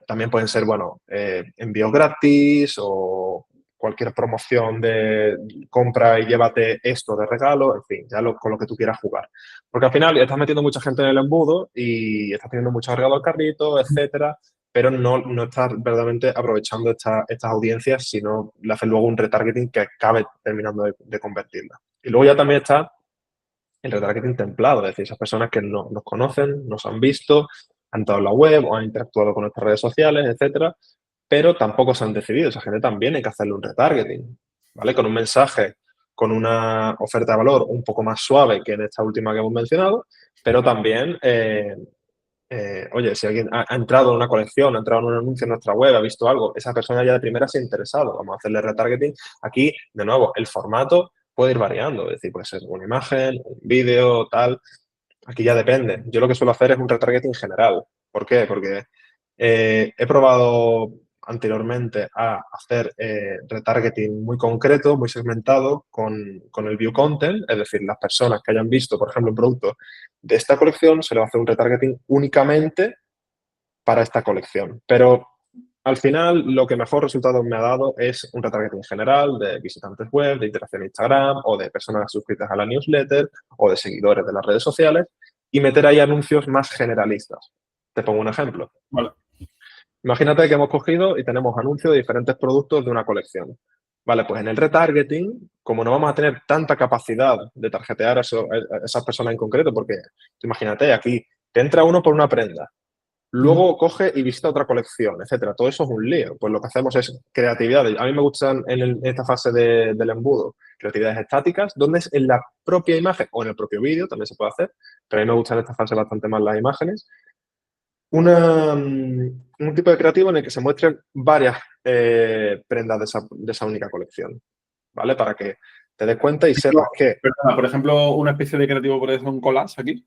También pueden ser, bueno, envíos gratis o cualquier promoción de compra y llévate esto de regalo, en fin, ya con lo que tú quieras jugar. Porque al final estás metiendo mucha gente en el embudo y estás teniendo mucho agregado al carrito, etcétera, pero no estás verdaderamente aprovechando estas audiencias, sino le haces luego un retargeting que acabe terminando de convertirla. Y luego ya también está el retargeting templado, es decir, esas personas que no nos conocen, nos han visto, han entrado en la web o han interactuado con nuestras redes sociales, etcétera, pero tampoco se han decidido. Esa gente también hay que hacerle un retargeting, ¿vale? Con un mensaje, con una oferta de valor un poco más suave que en esta última que hemos mencionado, pero también, oye, si alguien ha entrado en una colección, ha entrado en un anuncio en nuestra web, ha visto algo, esa persona ya de primera se ha interesado, vamos a hacerle retargeting. Aquí, de nuevo, el formato puede ir variando, es decir, puede ser una imagen, un vídeo, tal. Aquí ya depende. Yo lo que suelo hacer es un retargeting general. ¿Por qué? Porque he probado anteriormente a hacer retargeting muy concreto, muy segmentado con el view content, es decir, las personas que hayan visto, por ejemplo, un producto de esta colección, se le va a hacer un retargeting únicamente para esta colección. Pero al final, lo que mejor resultado me ha dado es un retargeting general de visitantes web, de interacción en Instagram o de personas suscritas a la newsletter o de seguidores de las redes sociales y meter ahí anuncios más generalistas. Te pongo un ejemplo. Vale. Imagínate que hemos cogido y tenemos anuncios de diferentes productos de una colección. Vale, pues en el retargeting, como no vamos a tener tanta capacidad de targetear a esas personas en concreto, porque tú imagínate, aquí te entra uno por una prenda, luego coge y visita otra colección, etcétera. Todo eso es un lío. Pues lo que hacemos es creatividad. A mí me gustan en esta fase del embudo creatividades estáticas, donde es en la propia imagen o en el propio vídeo, también se puede hacer, pero a mí me gustan en esta fase bastante más las imágenes. Un tipo de creativo en el que se muestren varias prendas de esa única colección, ¿vale? Para que te des cuenta y sepas que... Perdona, por ejemplo, una especie de creativo podría ser un collage aquí.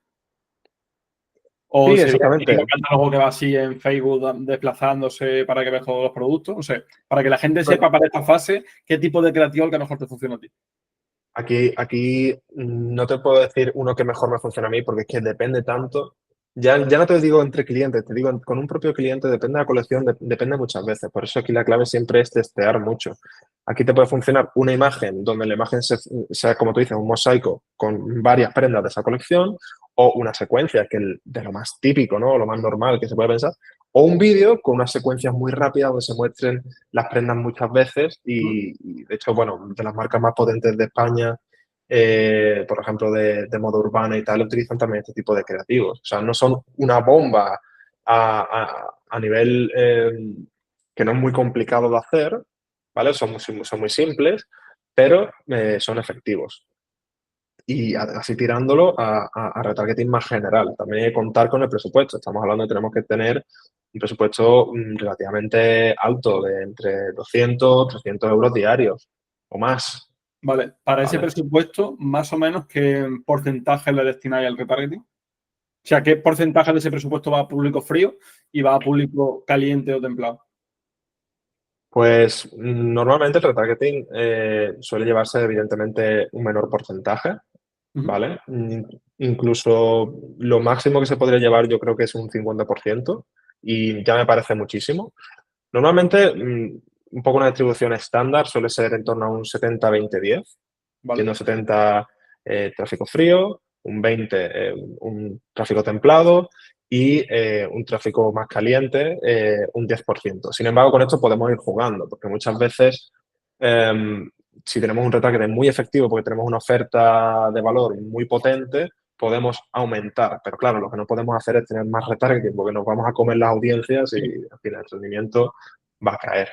O Sí, sería el típico exactamente. catálogo que va así en Facebook desplazándose para que veas todos los productos. No sé, para que la gente sepa para esta fase qué tipo de creativo es el que mejor te funciona a ti. Aquí no te puedo decir uno que mejor me funciona a mí porque es que depende tanto. Ya no te digo entre clientes, te digo con un propio cliente, depende de la colección, depende muchas veces. Por eso aquí la clave siempre es testear mucho. Aquí te puede funcionar una imagen donde la imagen sea, como tú dices, un mosaico con varias prendas de esa colección o una secuencia, que es de lo más típico, ¿no? Lo más normal que se puede pensar. O un vídeo con unas secuencias muy rápidas donde se muestren las prendas muchas veces y de hecho, bueno, de las marcas más potentes de España, por ejemplo, de moda urbana y tal, utilizan también este tipo de creativos. O sea, no son una bomba a nivel que no es muy complicado de hacer, ¿vale? Son muy simples, pero son efectivos. Y así tirándolo a retargeting más general. También hay que contar con el presupuesto. Estamos hablando de que tenemos que tener un presupuesto relativamente alto, de entre 200, 300 euros diarios o más. Vale, para ese ¿Vale? presupuesto, más o menos, ¿qué porcentaje le destináis al retargeting? O sea, ¿qué porcentaje de ese presupuesto va a público frío y va a público caliente o templado? Pues normalmente el retargeting suele llevarse evidentemente un menor porcentaje, ¿vale? Incluso lo máximo que se podría llevar yo creo que es un 50% y ya me parece muchísimo. Normalmente, un poco una distribución estándar suele ser en torno a un 70-20-10, Vale. siendo 70 tráfico frío, un 20 un tráfico templado y un tráfico más caliente, un 10%. Sin embargo, con esto podemos ir jugando, porque muchas veces, si tenemos un retargeting muy efectivo, porque tenemos una oferta de valor muy potente, podemos aumentar. Pero claro, lo que no podemos hacer es tener más retargeting, porque nos vamos a comer las audiencias y al final el rendimiento va a caer.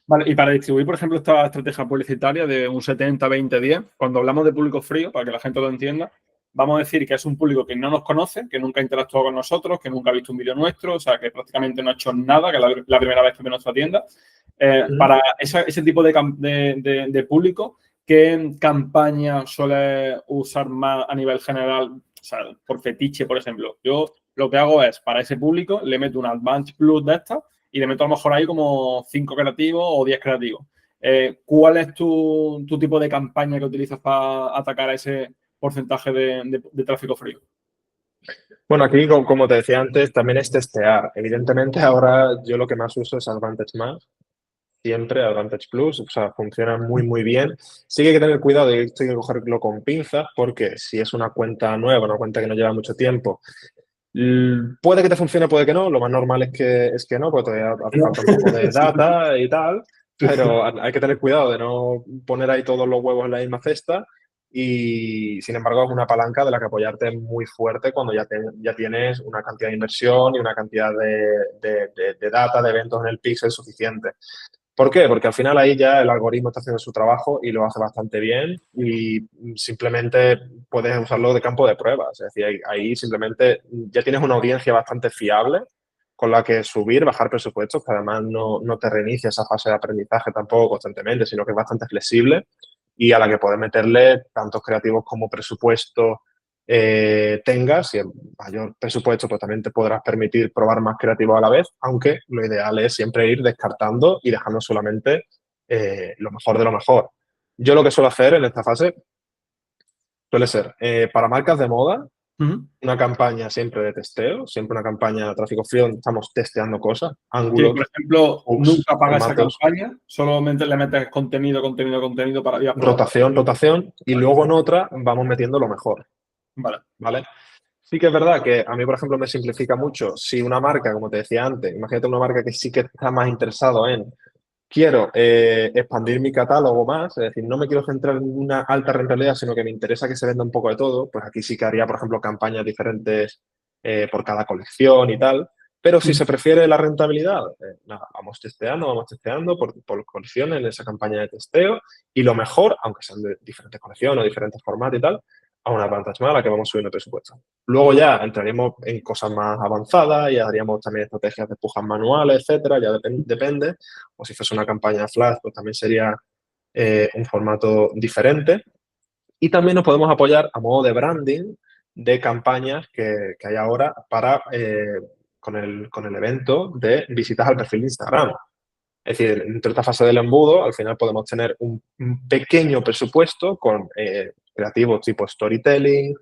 Vale, y para distribuir, por ejemplo, esta estrategia publicitaria de un 70-20-10, cuando hablamos de público frío, para que la gente lo entienda, vamos a decir que es un público que no nos conoce, que nunca ha interactuado con nosotros, que nunca ha visto un vídeo nuestro, o sea, que prácticamente no ha hecho nada, que es la primera vez que ve nuestra tienda. Para ese tipo de público, ¿qué campaña suele usar más a nivel general? O sea, por fetiche, por ejemplo. Yo lo que hago es, para ese público, le meto un Advanced Plus de esta y le meto a lo mejor ahí como 5 creativos o 10 creativos. ¿Cuál es tu tipo de campaña que utilizas para atacar a ese porcentaje de tráfico frío? Bueno, aquí, como te decía antes, también es testear. Evidentemente, ahora yo lo que más uso es Advantage Más, siempre Advantage Plus, o sea, funciona muy, muy bien. Sí que hay que tener cuidado y hay que cogerlo con pinzas, porque si es una cuenta nueva, una cuenta que no lleva mucho tiempo, puede que te funcione, puede que no. Lo más normal es que no, porque todavía hace falta un poco de data y tal, pero hay que tener cuidado de no poner ahí todos los huevos en la misma cesta. Y sin embargo, es una palanca de la que apoyarte muy fuerte cuando ya tienes una cantidad de inversión y una cantidad de data, de eventos en el pixel suficiente. ¿Por qué? Porque al final ahí ya el algoritmo está haciendo su trabajo y lo hace bastante bien y simplemente puedes usarlo de campo de pruebas. Es decir, ahí simplemente ya tienes una audiencia bastante fiable con la que subir, bajar presupuestos, que además no te reinicia esa fase de aprendizaje tampoco constantemente, sino que es bastante flexible y a la que puedes meterle tantos creativos como presupuesto tengas, y el mayor presupuesto pues también te podrás permitir probar más creativos a la vez, aunque lo ideal es siempre ir descartando y dejando solamente lo mejor de lo mejor. Yo lo que suelo hacer en esta fase suele ser para marcas de moda, una campaña siempre de testeo, siempre una campaña de tráfico frío donde estamos testeando cosas, Sí, ángulos, por ejemplo, hooks, nunca paga esa formatos, campaña, solamente le metes contenido para ir a probar. rotación, y Vale. luego en otra vamos metiendo lo mejor, Vale. ¿vale? Sí que es verdad que a mí, por ejemplo, me simplifica mucho si una marca, como te decía antes, imagínate una marca que sí que está más interesado en quiero expandir mi catálogo más, es decir, no me quiero centrar en una alta rentabilidad, sino que me interesa que se venda un poco de todo, pues aquí sí que haría, por ejemplo, campañas diferentes por cada colección y tal. Pero si se prefiere la rentabilidad, nada, vamos testeando por colecciones en esa campaña de testeo y lo mejor, aunque sean de diferentes colecciones o diferentes formatos y tal, a una Advantage Más a la que vamos subiendo el presupuesto. Luego ya entraríamos en cosas más avanzadas y haríamos también estrategias de pujas manuales, etcétera, ya depende. O si fuese una campaña flash, pues también sería un formato diferente. Y también nos podemos apoyar a modo de branding de campañas que hay ahora para, con el evento de visitas al perfil de Instagram. Es decir, dentro de esta fase del embudo, al final podemos tener un pequeño presupuesto con creativos tipo storytelling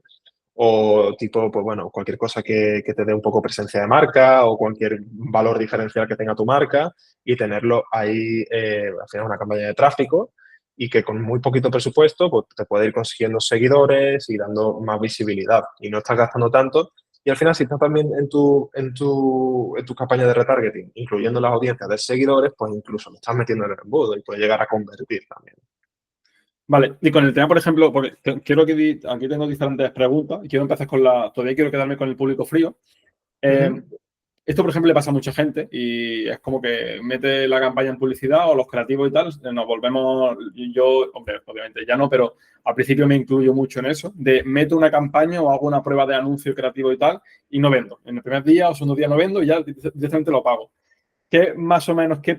o tipo, pues bueno, cualquier cosa que te dé un poco presencia de marca o cualquier valor diferencial que tenga tu marca y tenerlo ahí, al final una campaña de tráfico y que con muy poquito presupuesto pues, te puede ir consiguiendo seguidores y dando más visibilidad y no estás gastando tanto. Y al final, si estás también en tu campaña de retargeting, incluyendo las audiencias de seguidores, pues incluso lo estás metiendo en el embudo y puede llegar a convertir también. Vale, y con el tema, por ejemplo, porque quiero que aquí tengo diferentes preguntas y quiero empezar todavía quiero quedarme con el público frío. Esto, por ejemplo, le pasa a mucha gente y es como que mete la campaña en publicidad o los creativos y tal, nos volvemos, yo, hombre, obviamente ya no, pero al principio me incluyo mucho en eso, de meto una campaña o hago una prueba de anuncio creativo y tal y no vendo. En el primer día o segundo día no vendo y ya directamente lo pago. ¿Qué más o menos, qué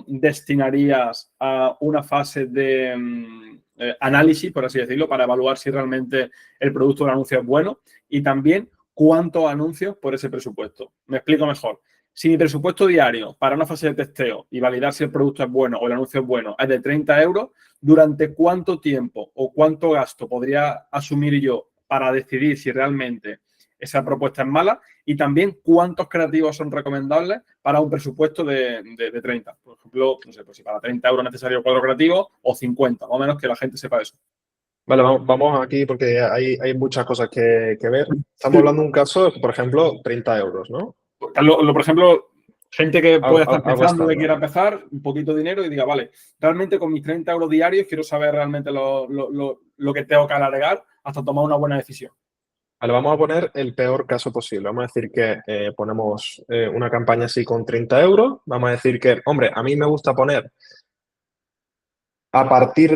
destinarías a una fase de análisis, por así decirlo, para evaluar si realmente el producto o el anuncio es bueno? Y también, ¿cuántos anuncios por ese presupuesto? Me explico mejor. Si mi presupuesto diario para una fase de testeo y validar si el producto es bueno o el anuncio es bueno es de 30 euros, ¿durante cuánto tiempo o cuánto gasto podría asumir yo para decidir si realmente esa propuesta es mala? Y también cuántos creativos son recomendables para un presupuesto de 30. Por ejemplo, no sé, pues si para 30 euros es necesario 4 creativos o 50, más o menos que la gente sepa eso. Vale, vamos aquí porque hay muchas cosas que ver. Estamos hablando de un caso, por ejemplo, 30 euros, ¿no? Por ejemplo, gente que puede estar Algo empezando, que estándar. quiera empezar, un poquito de dinero y diga, vale, realmente con mis 30 euros diarios quiero saber realmente lo que tengo que alargar hasta tomar una buena decisión. Vale, vamos a poner el peor caso posible. Vamos a decir que ponemos una campaña así con 30 euros. Vamos a decir que, hombre, a mí me gusta poner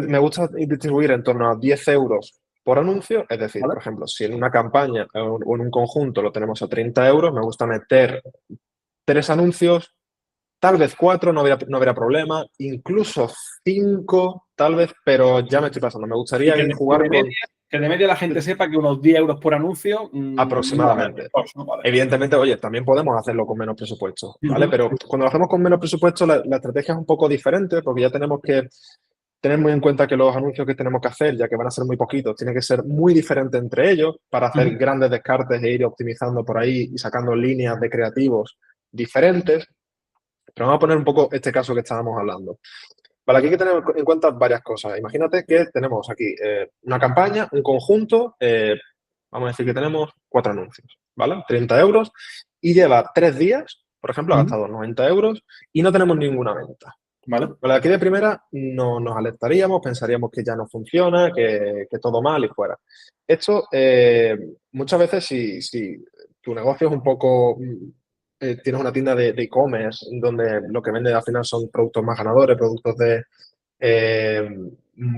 me gusta distribuir en torno a 10 euros por anuncio. Es decir, ¿Vale? por ejemplo, si en una campaña o en un conjunto lo tenemos a 30 euros, me gusta meter 3 anuncios, tal vez 4, no habría problema, incluso 5, tal vez, pero ya me estoy pasando. Me Y gustaría jugar con que de media la gente sepa que unos 10 euros por anuncio no va a aproximadamente. menos, ¿no? Vale. Evidentemente, oye, también podemos hacerlo con menos presupuesto, ¿vale? Uh-huh. Pero cuando lo hacemos con menos presupuesto, la estrategia es un poco diferente porque ya tenemos que tener muy en cuenta que los anuncios que tenemos que hacer, ya que van a ser muy poquitos, tienen que ser muy diferentes entre ellos para hacer grandes descartes e ir optimizando por ahí y sacando líneas de creativos diferentes. Pero vamos a poner un poco este caso que estábamos hablando. Vale, aquí hay que tener en cuenta varias cosas. Imagínate que tenemos aquí una campaña, un conjunto, vamos a decir que tenemos 4 anuncios, ¿vale? 30 euros y lleva 3 días, por ejemplo, ha gastado 90 euros y no tenemos ninguna venta. ¿Vale? Vale, aquí de primera no nos alertaríamos, pensaríamos que ya no funciona, que todo mal y fuera. Esto, muchas veces, si tu negocio es un poco tienes una tienda de e-commerce donde lo que vende al final son productos más ganadores, productos eh,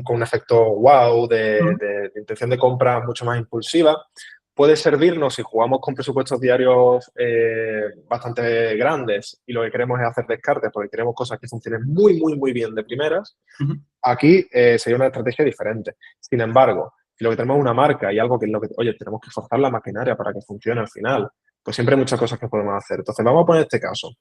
con un efecto wow, de intención de compra mucho más impulsiva, puede servirnos si jugamos con presupuestos diarios bastante grandes y lo que queremos es hacer descartes porque queremos cosas que funcionen muy, muy, muy bien de primeras. Aquí sería una estrategia diferente. Sin embargo, si lo que tenemos es una marca y algo que es lo que, oye, tenemos que forzar la maquinaria para que funcione al final, pues siempre hay muchas cosas que podemos hacer. Entonces, vamos a poner este caso.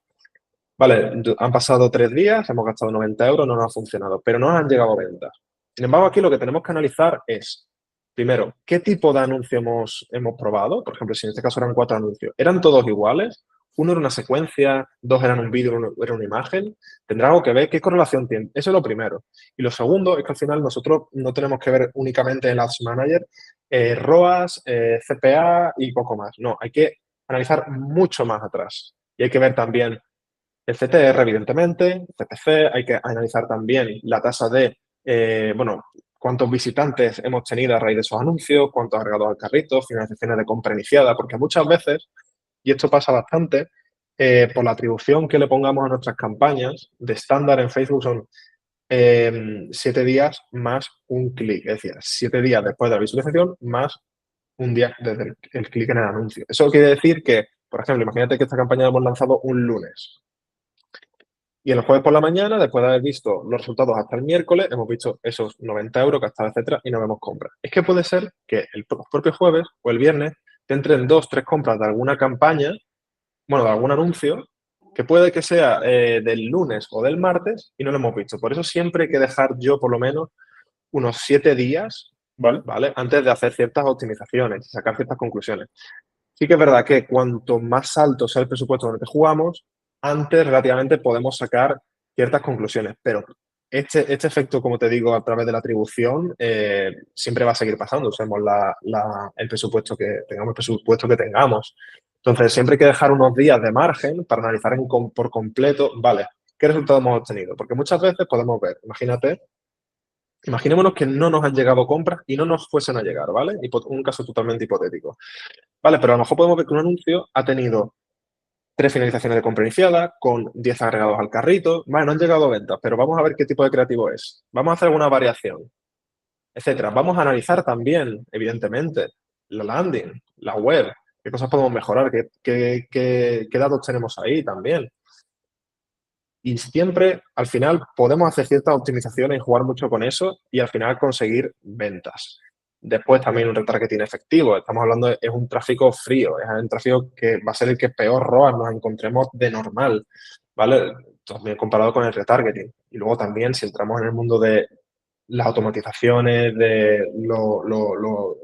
Vale, han pasado 3 días, hemos gastado 90 euros, no nos ha funcionado, pero no nos han llegado ventas. Sin embargo, aquí lo que tenemos que analizar es, primero, ¿qué tipo de anuncio hemos probado? Por ejemplo, si en este caso eran 4 anuncios, ¿eran todos iguales? Uno era una secuencia, 2 eran un vídeo, uno era una imagen. Tendrá algo que ver, ¿qué correlación tiene? Eso es lo primero. Y lo segundo es que al final nosotros no tenemos que ver únicamente el Ads Manager, ROAS, CPA y poco más. No, hay que analizar mucho más atrás. Y hay que ver también el CTR, evidentemente, CPC, hay que analizar también la tasa de, cuántos visitantes hemos tenido a raíz de esos anuncios, cuántos agregados al carrito, finalizaciones de compra iniciada, porque muchas veces, y esto pasa bastante, por la atribución que le pongamos a nuestras campañas, de estándar en Facebook son 7 días más un clic, es decir, 7 días después de la visualización más un día desde el clic en el anuncio. Eso quiere decir que, por ejemplo, imagínate que esta campaña la hemos lanzado un lunes. Y el jueves por la mañana, después de haber visto los resultados hasta el miércoles, hemos visto esos 90 euros gastados, etcétera, y no vemos compras. Es que puede ser que el propio jueves o el viernes te entren 2, 3 compras de alguna campaña, bueno, de algún anuncio, que puede que sea del lunes o del martes y no lo hemos visto. Por eso siempre hay que dejar yo por lo menos unos 7 días, ¿vale? Antes de hacer ciertas optimizaciones y sacar ciertas conclusiones. Sí que es verdad que cuanto más alto sea el presupuesto en el que jugamos, antes relativamente podemos sacar ciertas conclusiones, pero este efecto, como te digo, a través de la atribución, siempre va a seguir pasando, usemos el presupuesto que tengamos. Entonces, siempre hay que dejar unos días de margen para analizar por completo, vale, ¿qué resultados hemos obtenido? Porque muchas veces podemos ver, imaginémonos que no nos han llegado compras y no nos fuesen a llegar, ¿vale? Un caso totalmente hipotético. Vale, pero a lo mejor podemos ver que un anuncio ha tenido 3 finalizaciones de compra iniciada, con 10 agregados al carrito. Vale, no han llegado ventas, pero vamos a ver qué tipo de creativo es. Vamos a hacer alguna variación, etcétera. Vamos a analizar también, evidentemente, la landing, la web, qué cosas podemos mejorar, qué datos tenemos ahí también. Y siempre, al final, podemos hacer ciertas optimizaciones y jugar mucho con eso y al final conseguir ventas. Después también un retargeting efectivo. Estamos hablando es un tráfico frío, es un tráfico que va a ser el que peor ROAS nos encontremos de normal, ¿vale? También comparado con el retargeting. Y luego también si entramos en el mundo de las automatizaciones, de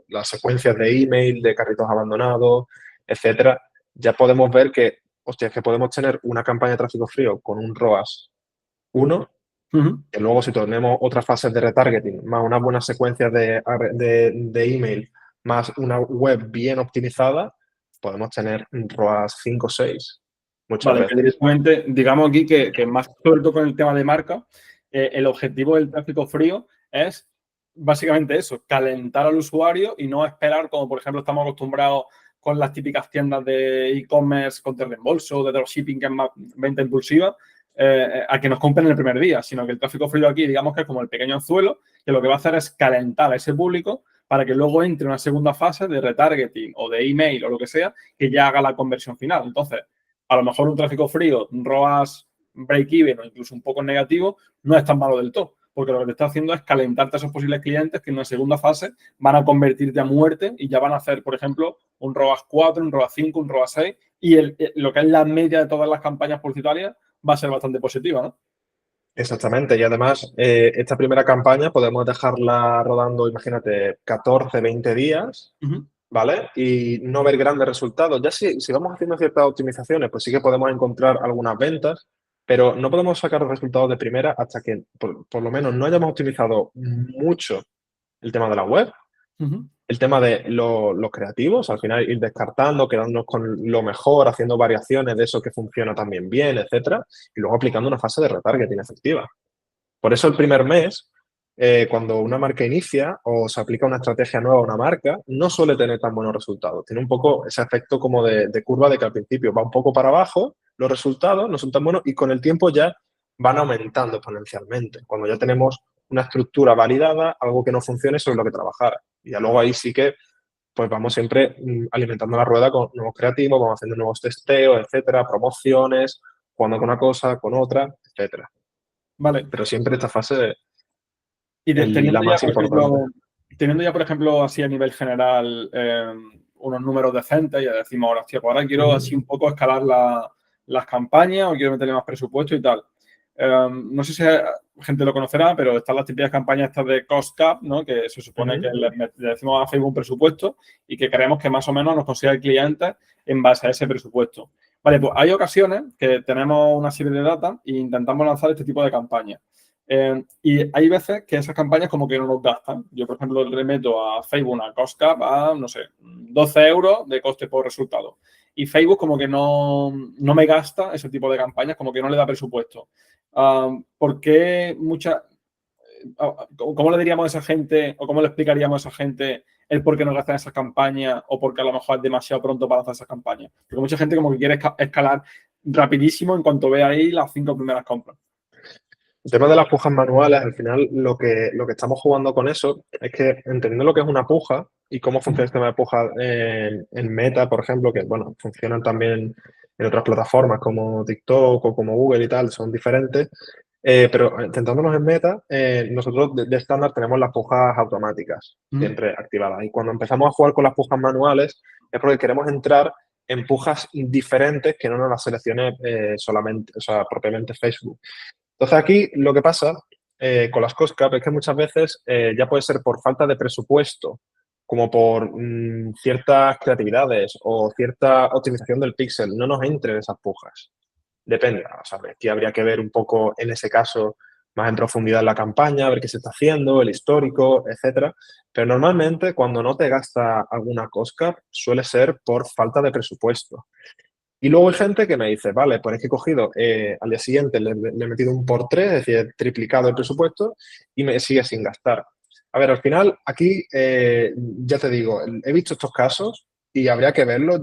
las secuencias de email, de carritos abandonados, etcétera, ya podemos ver que, hostia, es que podemos tener una campaña de tráfico frío con un ROAS 1, que luego si tenemos otras fases de retargeting, más unas buenas secuencias de email, más una web bien optimizada, podemos tener un ROAS 5 o 6 muchas Vale, que veces. directamente, digamos aquí que más sobre todo con el tema de marca, el objetivo del tráfico frío es básicamente eso, calentar al usuario y no esperar, como por ejemplo estamos acostumbrados con las típicas tiendas de e-commerce con reembolso, de dropshipping, que es más venta impulsiva, a que nos compren el primer día, sino que el tráfico frío aquí, digamos que es como el pequeño anzuelo, que lo que va a hacer es calentar a ese público para que luego entre una segunda fase de retargeting o de email o lo que sea, que ya haga la conversión final. Entonces, a lo mejor un tráfico frío, un ROAS break-even o incluso un poco negativo, no es tan malo del todo, porque lo que te está haciendo es calentarte a esos posibles clientes que en una segunda fase van a convertirte a muerte y ya van a hacer, por ejemplo, un ROAS 4, un ROAS 5, un ROAS 6 y lo que es la media de todas las campañas publicitarias va a ser bastante positiva, ¿no? Exactamente, y además esta primera campaña podemos dejarla rodando, imagínate, 14, 20 días, ¿vale? Y no ver grandes resultados. Ya si vamos haciendo ciertas optimizaciones, pues sí que podemos encontrar algunas ventas, pero no podemos sacar los resultados de primera hasta que por lo menos no hayamos optimizado mucho el tema de la web, el tema de los creativos, al final ir descartando, quedándonos con lo mejor, haciendo variaciones de eso que funciona también bien, etcétera, y luego aplicando una fase de retargeting efectiva. Por eso el primer mes, cuando una marca inicia o se aplica una estrategia nueva a una marca, no suele tener tan buenos resultados. Tiene un poco ese efecto como de curva de que al principio va un poco para abajo, los resultados no son tan buenos y con el tiempo ya van aumentando exponencialmente. Cuando ya tenemos una estructura validada, algo que no funcione sobre lo que trabajar. Y ya luego ahí sí que pues vamos siempre alimentando la rueda con nuevos creativos, vamos haciendo nuevos testeos, etcétera, promociones, jugando con una cosa, con otra, etcétera. Vale. Pero siempre esta fase Y es la más importante. Teniendo ya, por ejemplo, así a nivel general unos números decentes, ya decimos ahora, hostia, pues ahora quiero así un poco escalar las campañas o quiero meterle más presupuesto y tal. No sé si la gente lo conocerá, pero están las típicas campañas estas de cost cap, ¿no? Que se supone que le decimos a Facebook un presupuesto y que queremos que más o menos nos consiga el cliente en base a ese presupuesto. Vale, pues hay ocasiones que tenemos una serie de data e intentamos lanzar este tipo de campañas. Y hay veces que esas campañas como que no nos gastan. Yo, por ejemplo, le meto a Facebook una cost cap a, no sé, 12 euros de coste por resultado. Y Facebook como que no me gasta ese tipo de campañas, como que no le da presupuesto. ¿Por qué cómo le diríamos a esa gente o cómo le explicaríamos a esa gente el por qué no gastan esas campañas o porque a lo mejor es demasiado pronto para lanzar esas campañas? Porque mucha gente como que quiere escalar rapidísimo en cuanto ve ahí las 5 primeras compras. El tema de las pujas manuales, al final lo que estamos jugando con eso es que entendiendo lo que es una puja y cómo funciona el sistema de puja en Meta, por ejemplo, que bueno, funcionan también en otras plataformas como TikTok o como Google y tal, son diferentes, pero centrándonos en Meta, nosotros de estándar tenemos las pujas automáticas siempre activadas y cuando empezamos a jugar con las pujas manuales es porque queremos entrar en pujas diferentes que no nos las seleccione solamente, o sea, propiamente Facebook. Entonces aquí lo que pasa con las cost cap es que muchas veces ya puede ser por falta de presupuesto, como por ciertas creatividades o cierta optimización del píxel, no nos entren esas pujas. Depende, o sea, aquí habría que ver un poco en ese caso más en profundidad la campaña, ver qué se está haciendo, el histórico, etcétera. Pero normalmente cuando no te gasta alguna cost cap suele ser por falta de presupuesto. Y luego hay gente que me dice, vale, pues es que he cogido, al día siguiente le he metido un por 3, es decir, he triplicado el presupuesto y me sigue sin gastar. A ver, al final, aquí, ya te digo, he visto estos casos y habría que verlos.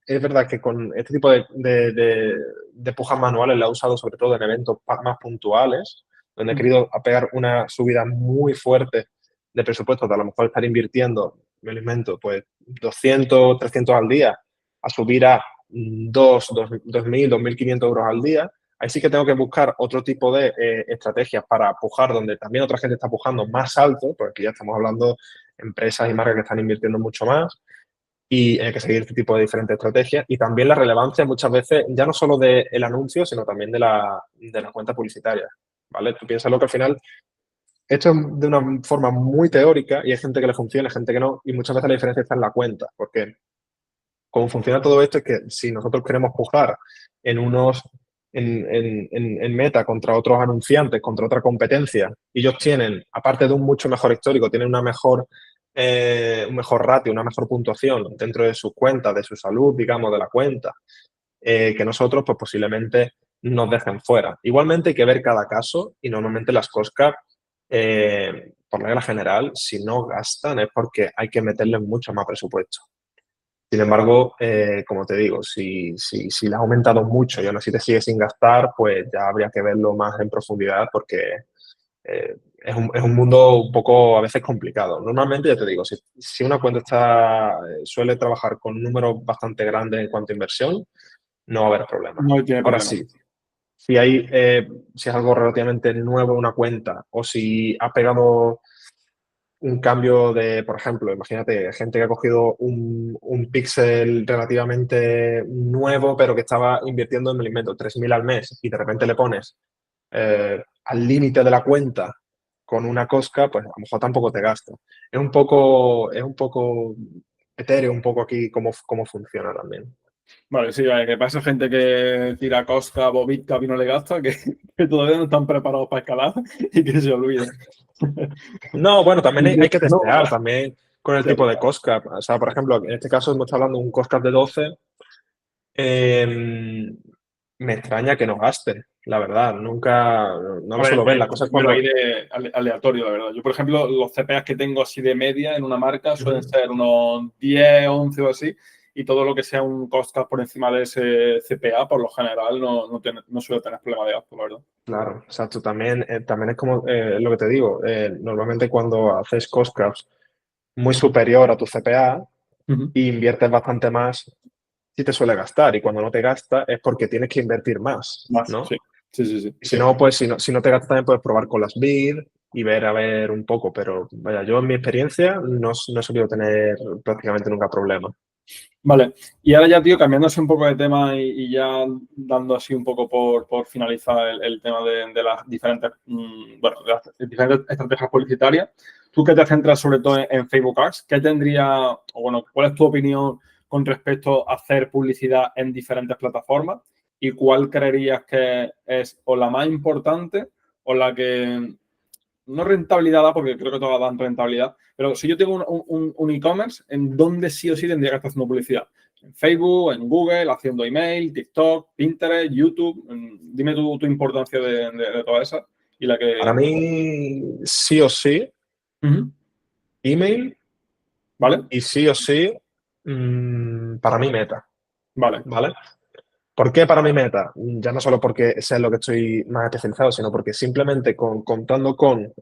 Es verdad que con este tipo de pujas manuales la he usado sobre todo en eventos más puntuales, donde he querido pegar una subida muy fuerte de presupuesto, de a lo mejor estar invirtiendo, me lo invento, pues 200, 300 al día, a subir a 2.000, 2.500 euros al día. Ahí sí que tengo que buscar otro tipo de estrategias para pujar donde también otra gente está pujando más alto, porque ya estamos hablando empresas y marcas que están invirtiendo mucho más y hay que seguir este tipo de diferentes estrategias. Y también la relevancia muchas veces, ya no solo del anuncio, sino también de la cuenta publicitaria, ¿vale? Tú piénsalo que al final esto es de una forma muy teórica y hay gente que le funciona, hay gente que no, y muchas veces la diferencia está en la cuenta, porque cómo funciona todo esto es que si nosotros queremos pujar en unos en Meta contra otros anunciantes, contra otra competencia, y ellos tienen, aparte de un mucho mejor histórico, tienen una mejor, un mejor ratio, una mejor puntuación dentro de sus cuentas, de su salud, digamos, de la cuenta, que nosotros, pues posiblemente nos dejen fuera. Igualmente hay que ver cada caso y normalmente las COSCAP, por regla general, si no gastan es porque hay que meterles mucho más presupuesto. Sin embargo, como te digo, si le has aumentado mucho y aún así te sigues sin gastar, pues ya habría que verlo más en profundidad porque es un mundo un poco a veces complicado. Normalmente, ya te digo, si una cuenta suele trabajar con números bastante grandes en cuanto a inversión, no va a haber problema. No tiene Ahora problema. sí, si es algo relativamente nuevo en una cuenta o si ha pegado un cambio de, por ejemplo, imagínate, gente que ha cogido un píxel relativamente nuevo, pero que estaba invirtiendo en, me lo invento, 3.000 al mes y de repente le pones al límite de la cuenta con una cosca, pues a lo mejor tampoco te gasta. Es un poco etéreo, un poco aquí cómo funciona también. Vale, sí, que pasa gente que tira Cosca, Bobitcap y no le gasta, que todavía no están preparados para escalar y que se olviden. No, bueno, también hay que No, testear también con el sí, tipo de cosca. O sea, por ejemplo, en este caso hemos estado hablando de un cosca de 12. Me extraña que no gaste, la verdad. Nunca, no a lo ver, suelo ver. La cosa es pero cuando... ahí de aleatorio, la verdad. Yo, por ejemplo, los CPAs que tengo así de media en una marca suelen Ujú. ser unos 10, 11 o así, y todo lo que sea un cost cap por encima de ese CPA, por lo general, no suele tener problema de gasto, la verdad. Claro, exacto. También es como lo que te digo. Normalmente cuando haces cost caps muy superior a tu CPA Ujú. e inviertes bastante más, sí te suele gastar. Y cuando no te gasta es porque tienes que invertir más, Más, ¿no? sí. Sí, sí, sí. Y si no, pues si no te gasta también puedes probar con las BID y ver a ver un poco. Pero vaya, yo en mi experiencia no he solido tener prácticamente nunca problema. Vale, y ahora ya, tío, cambiándose un poco de tema y ya dando así un poco por finalizar el tema de las diferentes, bueno, de las diferentes estrategias publicitarias, tú que te centras sobre todo en Facebook Ads, ¿qué tendría, o bueno, cuál es tu opinión con respecto a hacer publicidad en diferentes plataformas? ¿Y cuál creerías que es o la más importante o la que no rentabilidad da, porque creo que todas dan rentabilidad, pero si yo tengo un e-commerce, ¿en dónde sí o sí tendría que estar haciendo publicidad? En Facebook, en Google, haciendo email, TikTok, Pinterest, YouTube. Dime tu importancia de todas esas y la Para que... mí, sí o sí, Ujú. email ¿Vale? y sí o sí, para mí meta, Vale. ¿vale? ¿Por qué para mí meta? Ya no solo porque sea lo que estoy más especializado, sino porque simplemente contando con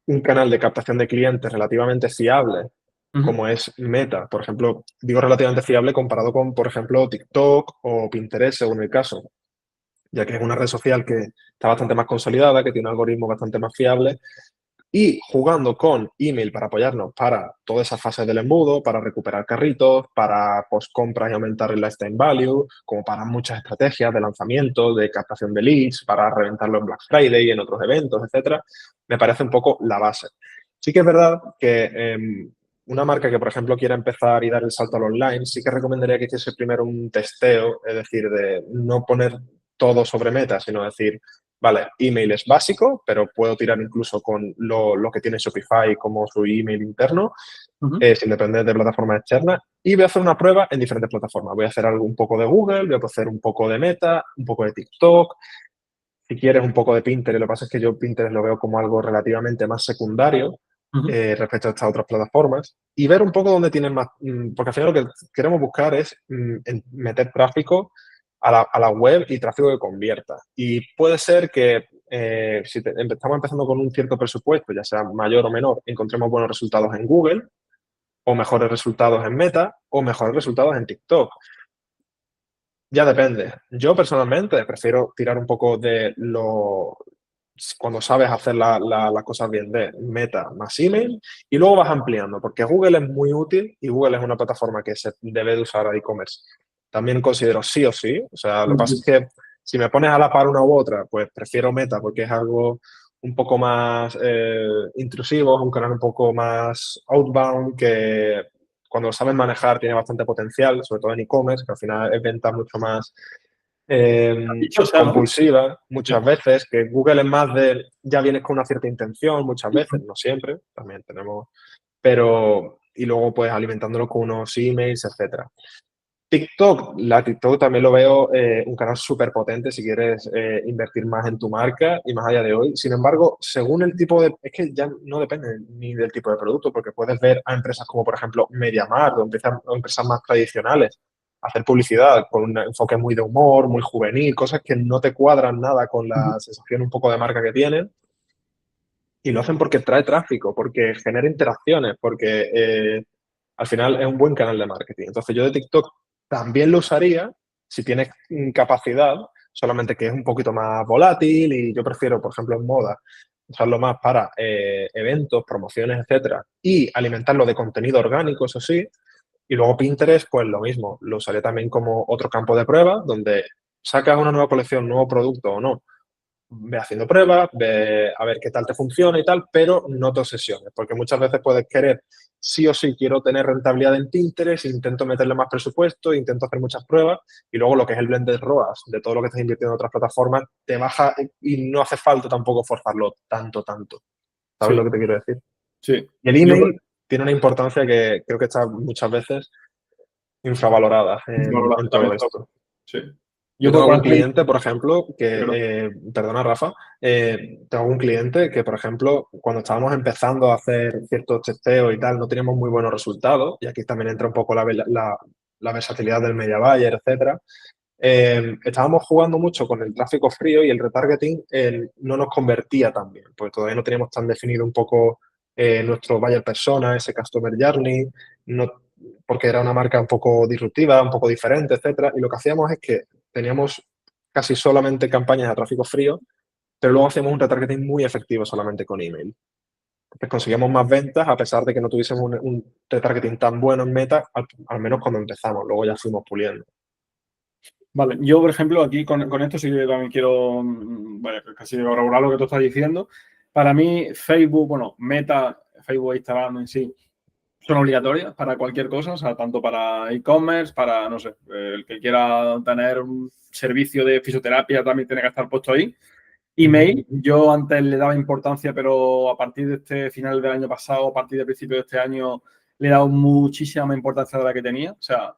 un canal de captación de clientes relativamente fiable, Ujú. como es Meta, por ejemplo, digo relativamente fiable comparado con, por ejemplo, TikTok o Pinterest, según el caso, ya que es una red social que está bastante más consolidada, que tiene un algoritmo bastante más fiable y jugando con email para apoyarnos para toda esa fase del embudo, para recuperar carritos, para post-compras y aumentar el lifetime value, como para muchas estrategias de lanzamiento, de captación de leads, para reventarlo en Black Friday y en otros eventos, etcétera, me parece un poco la base. Sí que es verdad que una marca que, por ejemplo, quiera empezar y dar el salto al online, sí que recomendaría que hiciese primero un testeo, es decir, de no poner todo sobre meta, sino decir, vale, email es básico, pero puedo tirar incluso con lo que tiene Shopify como su email interno, Ujú. sin depender de plataformas externas. Y voy a hacer una prueba en diferentes plataformas. Voy a hacer algo un poco de Google, voy a hacer un poco de Meta, un poco de TikTok. Si quieres, un poco de Pinterest. Lo que pasa es que yo Pinterest lo veo como algo relativamente más secundario Ujú. respecto a estas otras plataformas. Y ver un poco dónde tienen más. Porque al final lo que queremos buscar es meter tráfico a la web y tráfico que convierta. Y puede ser que si estamos empezando con un cierto presupuesto, ya sea mayor o menor, encontremos buenos resultados en Google, o mejores resultados en Meta, o mejores resultados en TikTok. Ya depende. Yo personalmente prefiero tirar un poco de cuando sabes hacer las cosas bien de Meta más email y luego vas ampliando, porque Google es muy útil y Google es una plataforma que se debe de usar a e-commerce. También considero sí o sí, o sea, lo que pasa es que si me pones a la par una u otra, pues prefiero Meta porque es algo un poco más intrusivo, es un canal un poco más outbound que cuando lo sabes manejar tiene bastante potencial, sobre todo en e-commerce, que al final es venta mucho más Dicho sea, ¿no? compulsiva muchas Sí. veces, que Google es más de, ya vienes con una cierta intención muchas veces, no siempre, también tenemos, pero, y luego pues alimentándolo con unos emails, etcétera. TikTok también lo veo un canal súper potente si quieres invertir más en tu marca y más allá de hoy. Sin embargo, según el tipo de... Es que ya no depende ni del tipo de producto, porque puedes ver a empresas como, por ejemplo, MediaMarkt o empresas más tradicionales hacer publicidad con un enfoque muy de humor, muy juvenil, cosas que no te cuadran nada con la sensación un poco de marca que tienen. Y lo hacen porque trae tráfico, porque genera interacciones, porque al final es un buen canal de marketing. Entonces yo de TikTok también lo usaría si tienes capacidad, solamente que es un poquito más volátil y yo prefiero, por ejemplo, en moda, usarlo más para eventos, promociones, etcétera, y alimentarlo de contenido orgánico, eso sí. Y luego Pinterest, pues lo mismo, lo usaré también como otro campo de prueba, donde sacas una nueva colección, un nuevo producto o no, ve haciendo pruebas, ve a ver qué tal te funciona y tal, pero no te obsesiones, porque muchas veces puedes querer, sí o sí, quiero tener rentabilidad en Pinterest, intento meterle más presupuesto, intento hacer muchas pruebas y luego lo que es el blended ROAS de todo lo que estás invirtiendo en otras plataformas te baja y no hace falta tampoco forzarlo tanto. ¿Sabes lo Sí, que te quiero decir? sí. Y el Yo, email tiene una importancia que creo que está muchas veces infravalorada en todo también, esto. sí. Yo Yo, tengo por algún ejemplo, cliente, por ejemplo, pero, perdona Rafa, tengo algún cliente que, por ejemplo, cuando estábamos empezando a hacer ciertos testeos y tal, no teníamos muy buenos resultados, y aquí también entra un poco la versatilidad del media buyer, etcétera. Estábamos jugando mucho con el tráfico frío y el retargeting no nos convertía tan bien, porque todavía no teníamos tan definido un poco nuestro buyer persona, ese customer journey, no, porque era una marca un poco disruptiva, un poco diferente, etcétera. Y lo que hacíamos es que teníamos casi solamente campañas de tráfico frío, pero luego hacíamos un retargeting muy efectivo solamente con email. Entonces conseguíamos más ventas a pesar de que no tuviésemos un retargeting tan bueno en Meta, al menos cuando empezamos, luego ya fuimos puliendo. vale, yo, por ejemplo, aquí con esto sí que también quiero, vale, casi corroborar lo que tú estás diciendo. Para mí, Facebook, bueno, Meta, Facebook e Instagram en sí, son obligatorias para cualquier cosa, o sea, tanto para e-commerce, para, no sé, el que quiera tener un servicio de fisioterapia también tiene que estar puesto ahí. Email, yo antes le daba importancia, pero a partir de este final del año pasado, a partir del principio de este año, le he dado muchísima más importancia de la que tenía. O sea,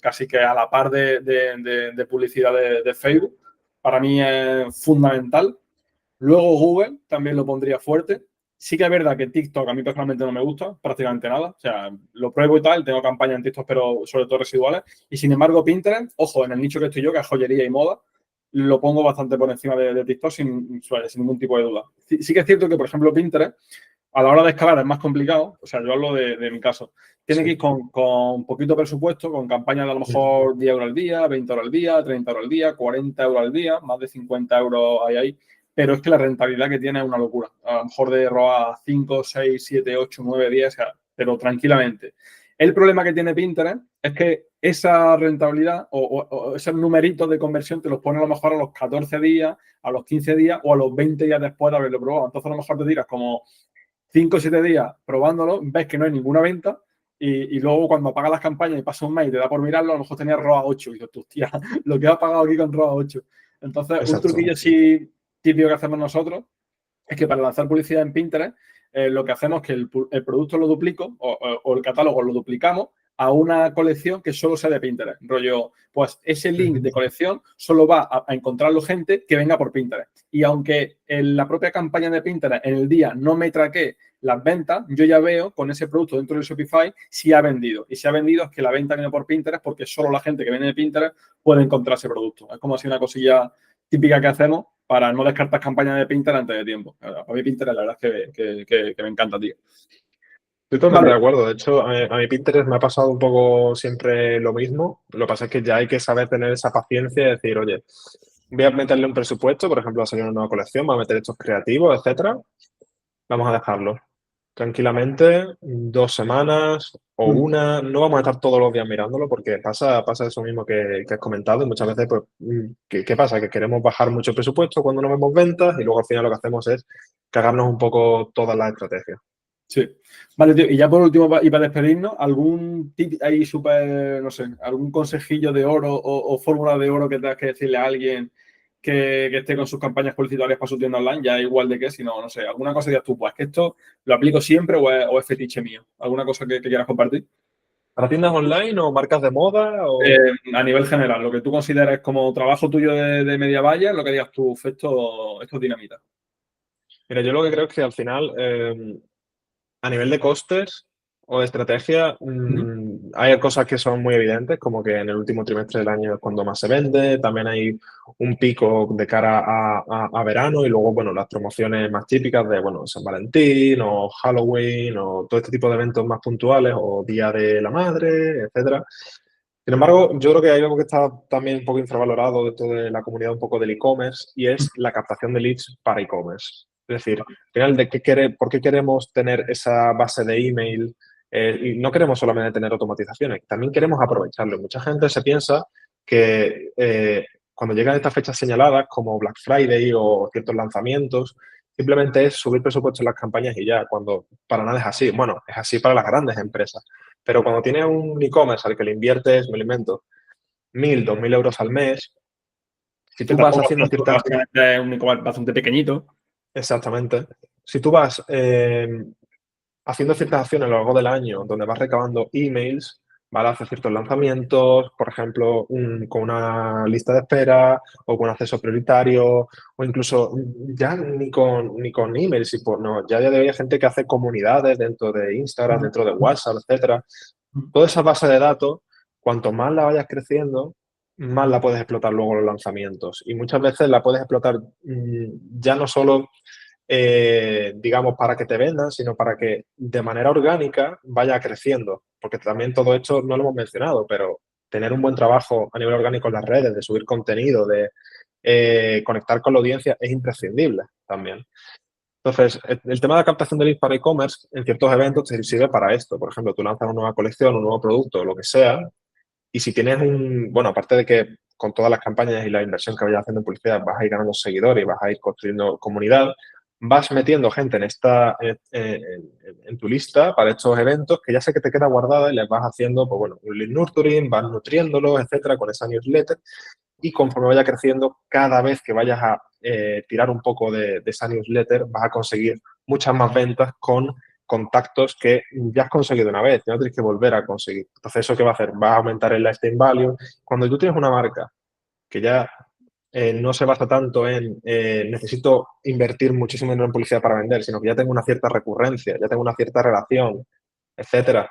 casi que a la par de publicidad de Facebook. Para mí es fundamental. Luego Google también lo pondría fuerte. Sí que es verdad que TikTok a mí personalmente no me gusta prácticamente nada. O sea, lo pruebo y tal, tengo campañas en TikTok, pero sobre todo residuales. Y sin embargo, Pinterest, ojo, en el nicho que estoy yo, que es joyería y moda, lo pongo bastante por encima de TikTok sin ningún tipo de duda. Sí que es cierto que, por ejemplo, Pinterest, a la hora de escalar es más complicado. O sea, yo hablo de mi caso. Tiene que ir con poquito presupuesto, con campañas de a lo mejor 10 euros al día, 20 euros al día, 30 euros al día, 40 euros al día, más de 50 euros hay ahí. Pero es que la rentabilidad que tiene es una locura. A lo mejor de ROA 5, 6, 7, 8, 9, 10, o sea, pero tranquilamente. El problema que tiene Pinterest es que esa rentabilidad o esos numeritos de conversión te los pone a lo mejor a los 14 días, a los 15 días o a los 20 días después de haberlo probado. Entonces a lo mejor te tiras como 5 o 7 días probándolo, ves que no hay ninguna venta y luego cuando apagas las campañas y pasa un mes y te da por mirarlo, a lo mejor tenía ROA 8 y dices, hostia, lo que ha pagado aquí con ROA 8. Entonces, un Exacto. truquillo sí típico que hacemos nosotros es que para lanzar publicidad en Pinterest, lo que hacemos es que el producto lo duplico o el catálogo lo duplicamos a una colección que solo sea de Pinterest. Rollo, pues ese link de colección solo va a encontrarlo gente que venga por Pinterest. Y aunque en la propia campaña de Pinterest en el día no me traqué las ventas, yo ya veo con ese producto dentro del Shopify si ha vendido. Y si ha vendido es que la venta viene por Pinterest porque solo la gente que viene de Pinterest puede encontrar ese producto. Es como así una cosilla típica que hacemos para no descartar campañas de Pinterest antes de tiempo. Para mí Pinterest la verdad es que me encanta, tío. Estoy totalmente Vale. de acuerdo. De hecho, a mi Pinterest me ha pasado un poco siempre lo mismo. Lo que pasa es que ya hay que saber tener esa paciencia y decir, oye, voy a meterle un presupuesto, por ejemplo, va a salir una nueva colección, va a meter estos creativos, etcétera. Vamos a dejarlo tranquilamente 2 semanas o una. No vamos a estar todos los días mirándolo porque pasa eso mismo que has comentado y muchas veces, pues, ¿qué pasa? Que queremos bajar mucho el presupuesto cuando no vemos ventas y luego al final lo que hacemos es cagarnos un poco todas las estrategias. Sí. Vale, tío, y ya por último, y para despedirnos, ¿algún tip ahí súper, no sé, algún consejillo de oro o fórmula de oro que tengas que decirle a alguien que esté con sus campañas publicitarias para su tienda online? Ya igual de qué, sino, no sé, alguna cosa que digas tú, pues que esto lo aplico siempre o es fetiche mío. ¿Alguna cosa que quieras compartir? ¿Para tiendas online o marcas de moda? A nivel general, lo que tú consideres como trabajo tuyo de media valla, lo que digas tú, esto es dinamita. Mira, yo lo que creo es que al final, a nivel de costes o de estrategia, hay cosas que son muy evidentes, como que en el último trimestre del año es cuando más se vende, también hay un pico de cara a verano y luego, bueno, las promociones más típicas de, bueno, San Valentín o Halloween o todo este tipo de eventos más puntuales o Día de la Madre, etcétera. Sin embargo, yo creo que hay algo que está también un poco infravalorado dentro de la comunidad un poco del e-commerce y es la captación de leads para e-commerce. Es decir, al final, ¿por qué queremos tener esa base de email? Y no queremos solamente tener automatizaciones, también queremos aprovecharlo. Mucha gente se piensa que cuando llegan estas fechas señaladas, como Black Friday o ciertos lanzamientos, simplemente es subir presupuesto en las campañas y ya, cuando para nada es así. Bueno, es así para las grandes empresas. Pero cuando tienes un e-commerce al que le inviertes, me lo invento, 1.000, 2.000 euros al mes, si Que tú vas tampoco haciendo ciertas. básicamente es un e-commerce bastante pequeñito. Exactamente. Si tú vas haciendo ciertas acciones a lo largo del año donde vas recabando emails, ¿vale? Haces ciertos lanzamientos, por ejemplo, con una lista de espera o con acceso prioritario o incluso ya ni con emails, no, ya a día de hoy hay gente que hace comunidades dentro de Instagram, dentro de WhatsApp, etcétera. Toda esa base de datos, cuanto más la vayas creciendo, más la puedes explotar luego en los lanzamientos. Y muchas veces la puedes explotar ya no solo, digamos, para que te vendan, sino para que de manera orgánica vaya creciendo. Porque también todo esto no lo hemos mencionado, pero tener un buen trabajo a nivel orgánico en las redes, de subir contenido, de conectar con la audiencia, es imprescindible también. Entonces, el tema de la captación de leads para e-commerce en ciertos eventos te sirve para esto. Por ejemplo, tú lanzas una nueva colección, un nuevo producto, lo que sea, y si tienes bueno, aparte de que con todas las campañas y la inversión que vayas haciendo en publicidad vas a ir ganando seguidores y vas a ir construyendo comunidad, vas metiendo gente en tu lista para estos eventos que ya sé que te queda guardada y les vas haciendo, pues bueno, un lead nurturing, vas nutriéndolos, etcétera, con esa newsletter y conforme vaya creciendo, cada vez que vayas a tirar un poco de esa newsletter, vas a conseguir muchas más ventas con contactos que ya has conseguido una vez, ya no tienes que volver a conseguir. Entonces, ¿eso qué va a hacer? Va a aumentar el lifetime value. Cuando tú tienes una marca que ya no se basa tanto en necesito invertir muchísimo dinero en publicidad para vender, sino que ya tengo una cierta recurrencia, ya tengo una cierta relación, etcétera,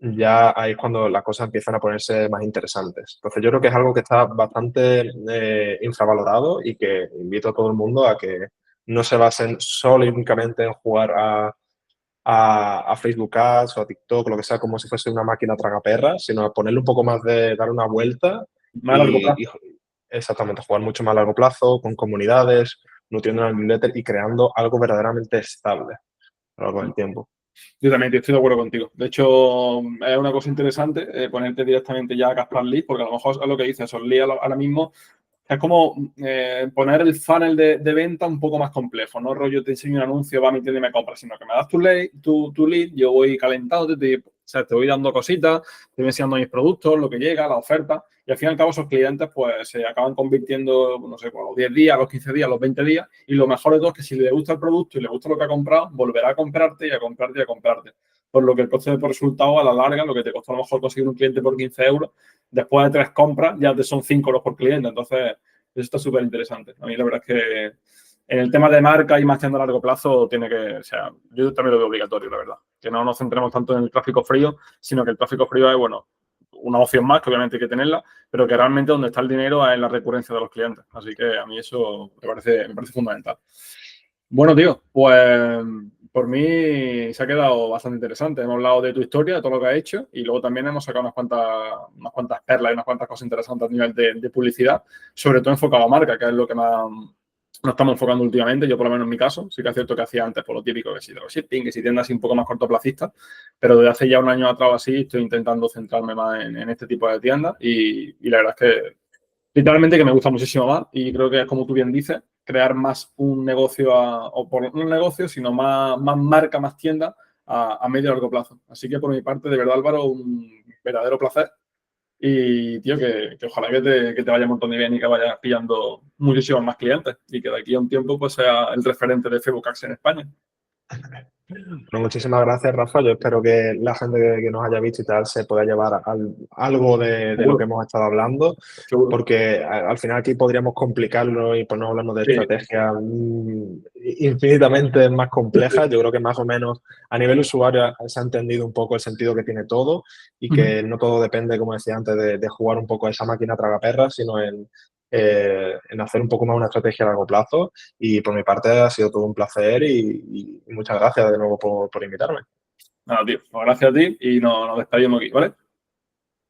ya ahí es cuando las cosas empiezan a ponerse más interesantes. Entonces yo creo que es algo que está bastante infravalorado y que invito a todo el mundo a que no se basen solo y únicamente en jugar a Facebook Ads o a TikTok, lo que sea, como si fuese una máquina tragaperras, sino a ponerle un poco más de dar una vuelta Más a largo plazo. y exactamente jugar mucho más a largo plazo, con comunidades, nutriendo la newsletter y creando algo verdaderamente estable a lo largo del tiempo. Yo también estoy de acuerdo contigo. De hecho, es una cosa interesante ponerte directamente ya a captar leads, porque a lo mejor es lo que dices, esos leads ahora mismo es como poner el funnel de venta un poco más complejo, no rollo te enseño un anuncio, va a mi tienda y me compra, sino que me das tu lead, yo voy calentando, te voy dando cositas, te voy enseñando mis productos, lo que llega, la oferta, y al fin y al cabo esos clientes pues se acaban convirtiendo, no sé, por los 10 días, los 15 días, los 20 días, y lo mejor de todo es que si le gusta el producto y le gusta lo que ha comprado, volverá a comprarte y a comprarte y a comprarte. Por lo que el coste por resultado a la larga, lo que te costó a lo mejor conseguir un cliente por 15 euros, después de 3 compras ya te son 5 euros por cliente. Entonces, eso está súper interesante. A mí la verdad es que en el tema de marca y más a largo plazo tiene que, o sea, yo también lo veo obligatorio, la verdad. Que no nos centremos tanto en el tráfico frío, sino que el tráfico frío es, bueno, una opción más, que obviamente hay que tenerla, pero que realmente donde está el dinero es en la recurrencia de los clientes. Así que a mí eso me parece fundamental. Bueno, tío, pues por mí se ha quedado bastante interesante. Hemos hablado de tu historia, de todo lo que has hecho, y luego también hemos sacado unas cuantas perlas y unas cuantas cosas interesantes a nivel de publicidad, sobre todo enfocado a marca, que es lo que más nos estamos enfocando últimamente. Yo, por lo menos en mi caso, sí que es cierto que hacía antes por lo típico, que si dropshipping, que si tiendas así un poco más cortoplacistas, pero desde hace ya un año atrás así estoy intentando centrarme más en este tipo de tiendas y la verdad es que literalmente que me gusta muchísimo más y creo que es como tú bien dices, crear más un negocio, o por no un negocio, sino más marca, más tienda a medio y largo plazo. Así que por mi parte, de verdad, Álvaro, un verdadero placer. Y, tío, que ojalá que te vaya un montón de bien y que vayas pillando muchísimos más clientes y que de aquí a un tiempo pues sea el referente de Facebook Ads en España. Bueno, muchísimas gracias, Rafa. Yo espero que la gente que nos haya visto y tal se pueda llevar algo de lo que hemos estado hablando, Seguro. porque al final aquí podríamos complicarlo y pues no hablamos de Sí. estrategias infinitamente más complejas. Yo creo que más o menos a nivel usuario se ha entendido un poco el sentido que tiene todo y que no todo depende, como decía antes, de jugar un poco a esa máquina tragaperras, sino en hacer un poco más una estrategia a largo plazo. Y por mi parte ha sido todo un placer y muchas gracias de nuevo por invitarme. Nada, tío. Pues gracias a ti y nos despedimos aquí, ¿vale?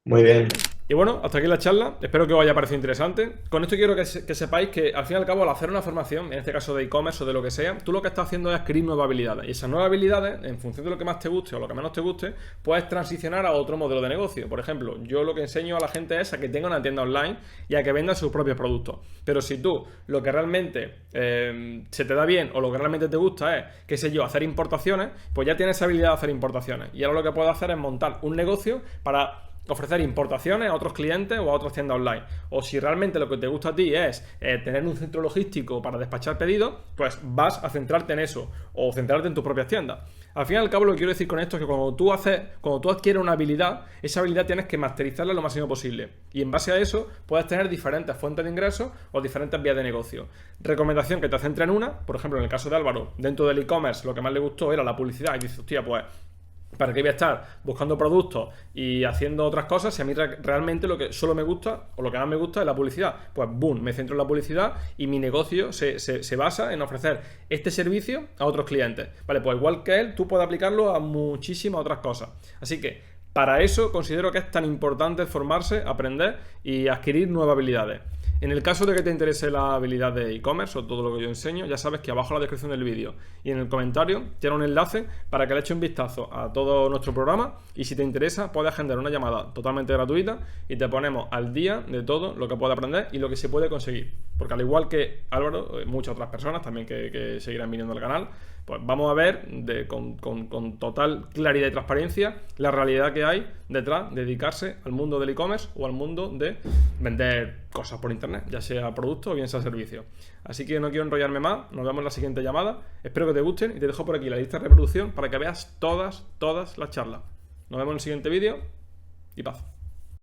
Muy bien. Y bueno, hasta aquí la charla. Espero que os haya parecido interesante. Con esto quiero que sepáis que al fin y al cabo, al hacer una formación, en este caso de e-commerce o de lo que sea, tú lo que estás haciendo es adquirir nuevas habilidades. Y esas nuevas habilidades, en función de lo que más te guste o lo que menos te guste, puedes transicionar a otro modelo de negocio. Por ejemplo, yo lo que enseño a la gente es a que tenga una tienda online y a que venda sus propios productos. Pero si tú lo que realmente se te da bien o lo que realmente te gusta es, qué sé yo, hacer importaciones, pues ya tienes esa habilidad de hacer importaciones. Y ahora lo que puedes hacer es montar un negocio para ofrecer importaciones a otros clientes o a otras tiendas online. O si realmente lo que te gusta a ti es tener un centro logístico para despachar pedidos, pues vas a centrarte en eso o centrarte en tus propias tiendas. Al fin y al cabo, lo que quiero decir con esto es que cuando tú adquieres una habilidad, esa habilidad tienes que masterizarla lo máximo posible. Y en base a eso, puedes tener diferentes fuentes de ingresos o diferentes vías de negocio. Recomendación que te centre en una. Por ejemplo, en el caso de Álvaro, dentro del e-commerce, lo que más le gustó era la publicidad. Y dices, hostia, pues ¿para qué voy a estar buscando productos y haciendo otras cosas si a mí realmente lo que solo me gusta o lo que más me gusta es la publicidad? Pues boom, me centro en la publicidad y mi negocio se basa en ofrecer este servicio a otros clientes. Vale, pues igual que él, tú puedes aplicarlo a muchísimas otras cosas. Así que para eso considero que es tan importante formarse, aprender y adquirir nuevas habilidades. En el caso de que te interese la habilidad de e-commerce o todo lo que yo enseño, ya sabes que abajo en la descripción del vídeo y en el comentario tiene un enlace para que le eches un vistazo a todo nuestro programa y si te interesa puedes agendar una llamada totalmente gratuita y te ponemos al día de todo lo que puedes aprender y lo que se puede conseguir. Porque al igual que Álvaro, muchas otras personas también que seguirán viniendo al canal, pues vamos a ver con total claridad y transparencia la realidad que hay detrás de dedicarse al mundo del e-commerce o al mundo de vender cosas por internet, ya sea producto o bien sea servicio. Así que no quiero enrollarme más, nos vemos en la siguiente llamada, espero que te gusten y te dejo por aquí la lista de reproducción para que veas todas las charlas. Nos vemos en el siguiente vídeo y paz.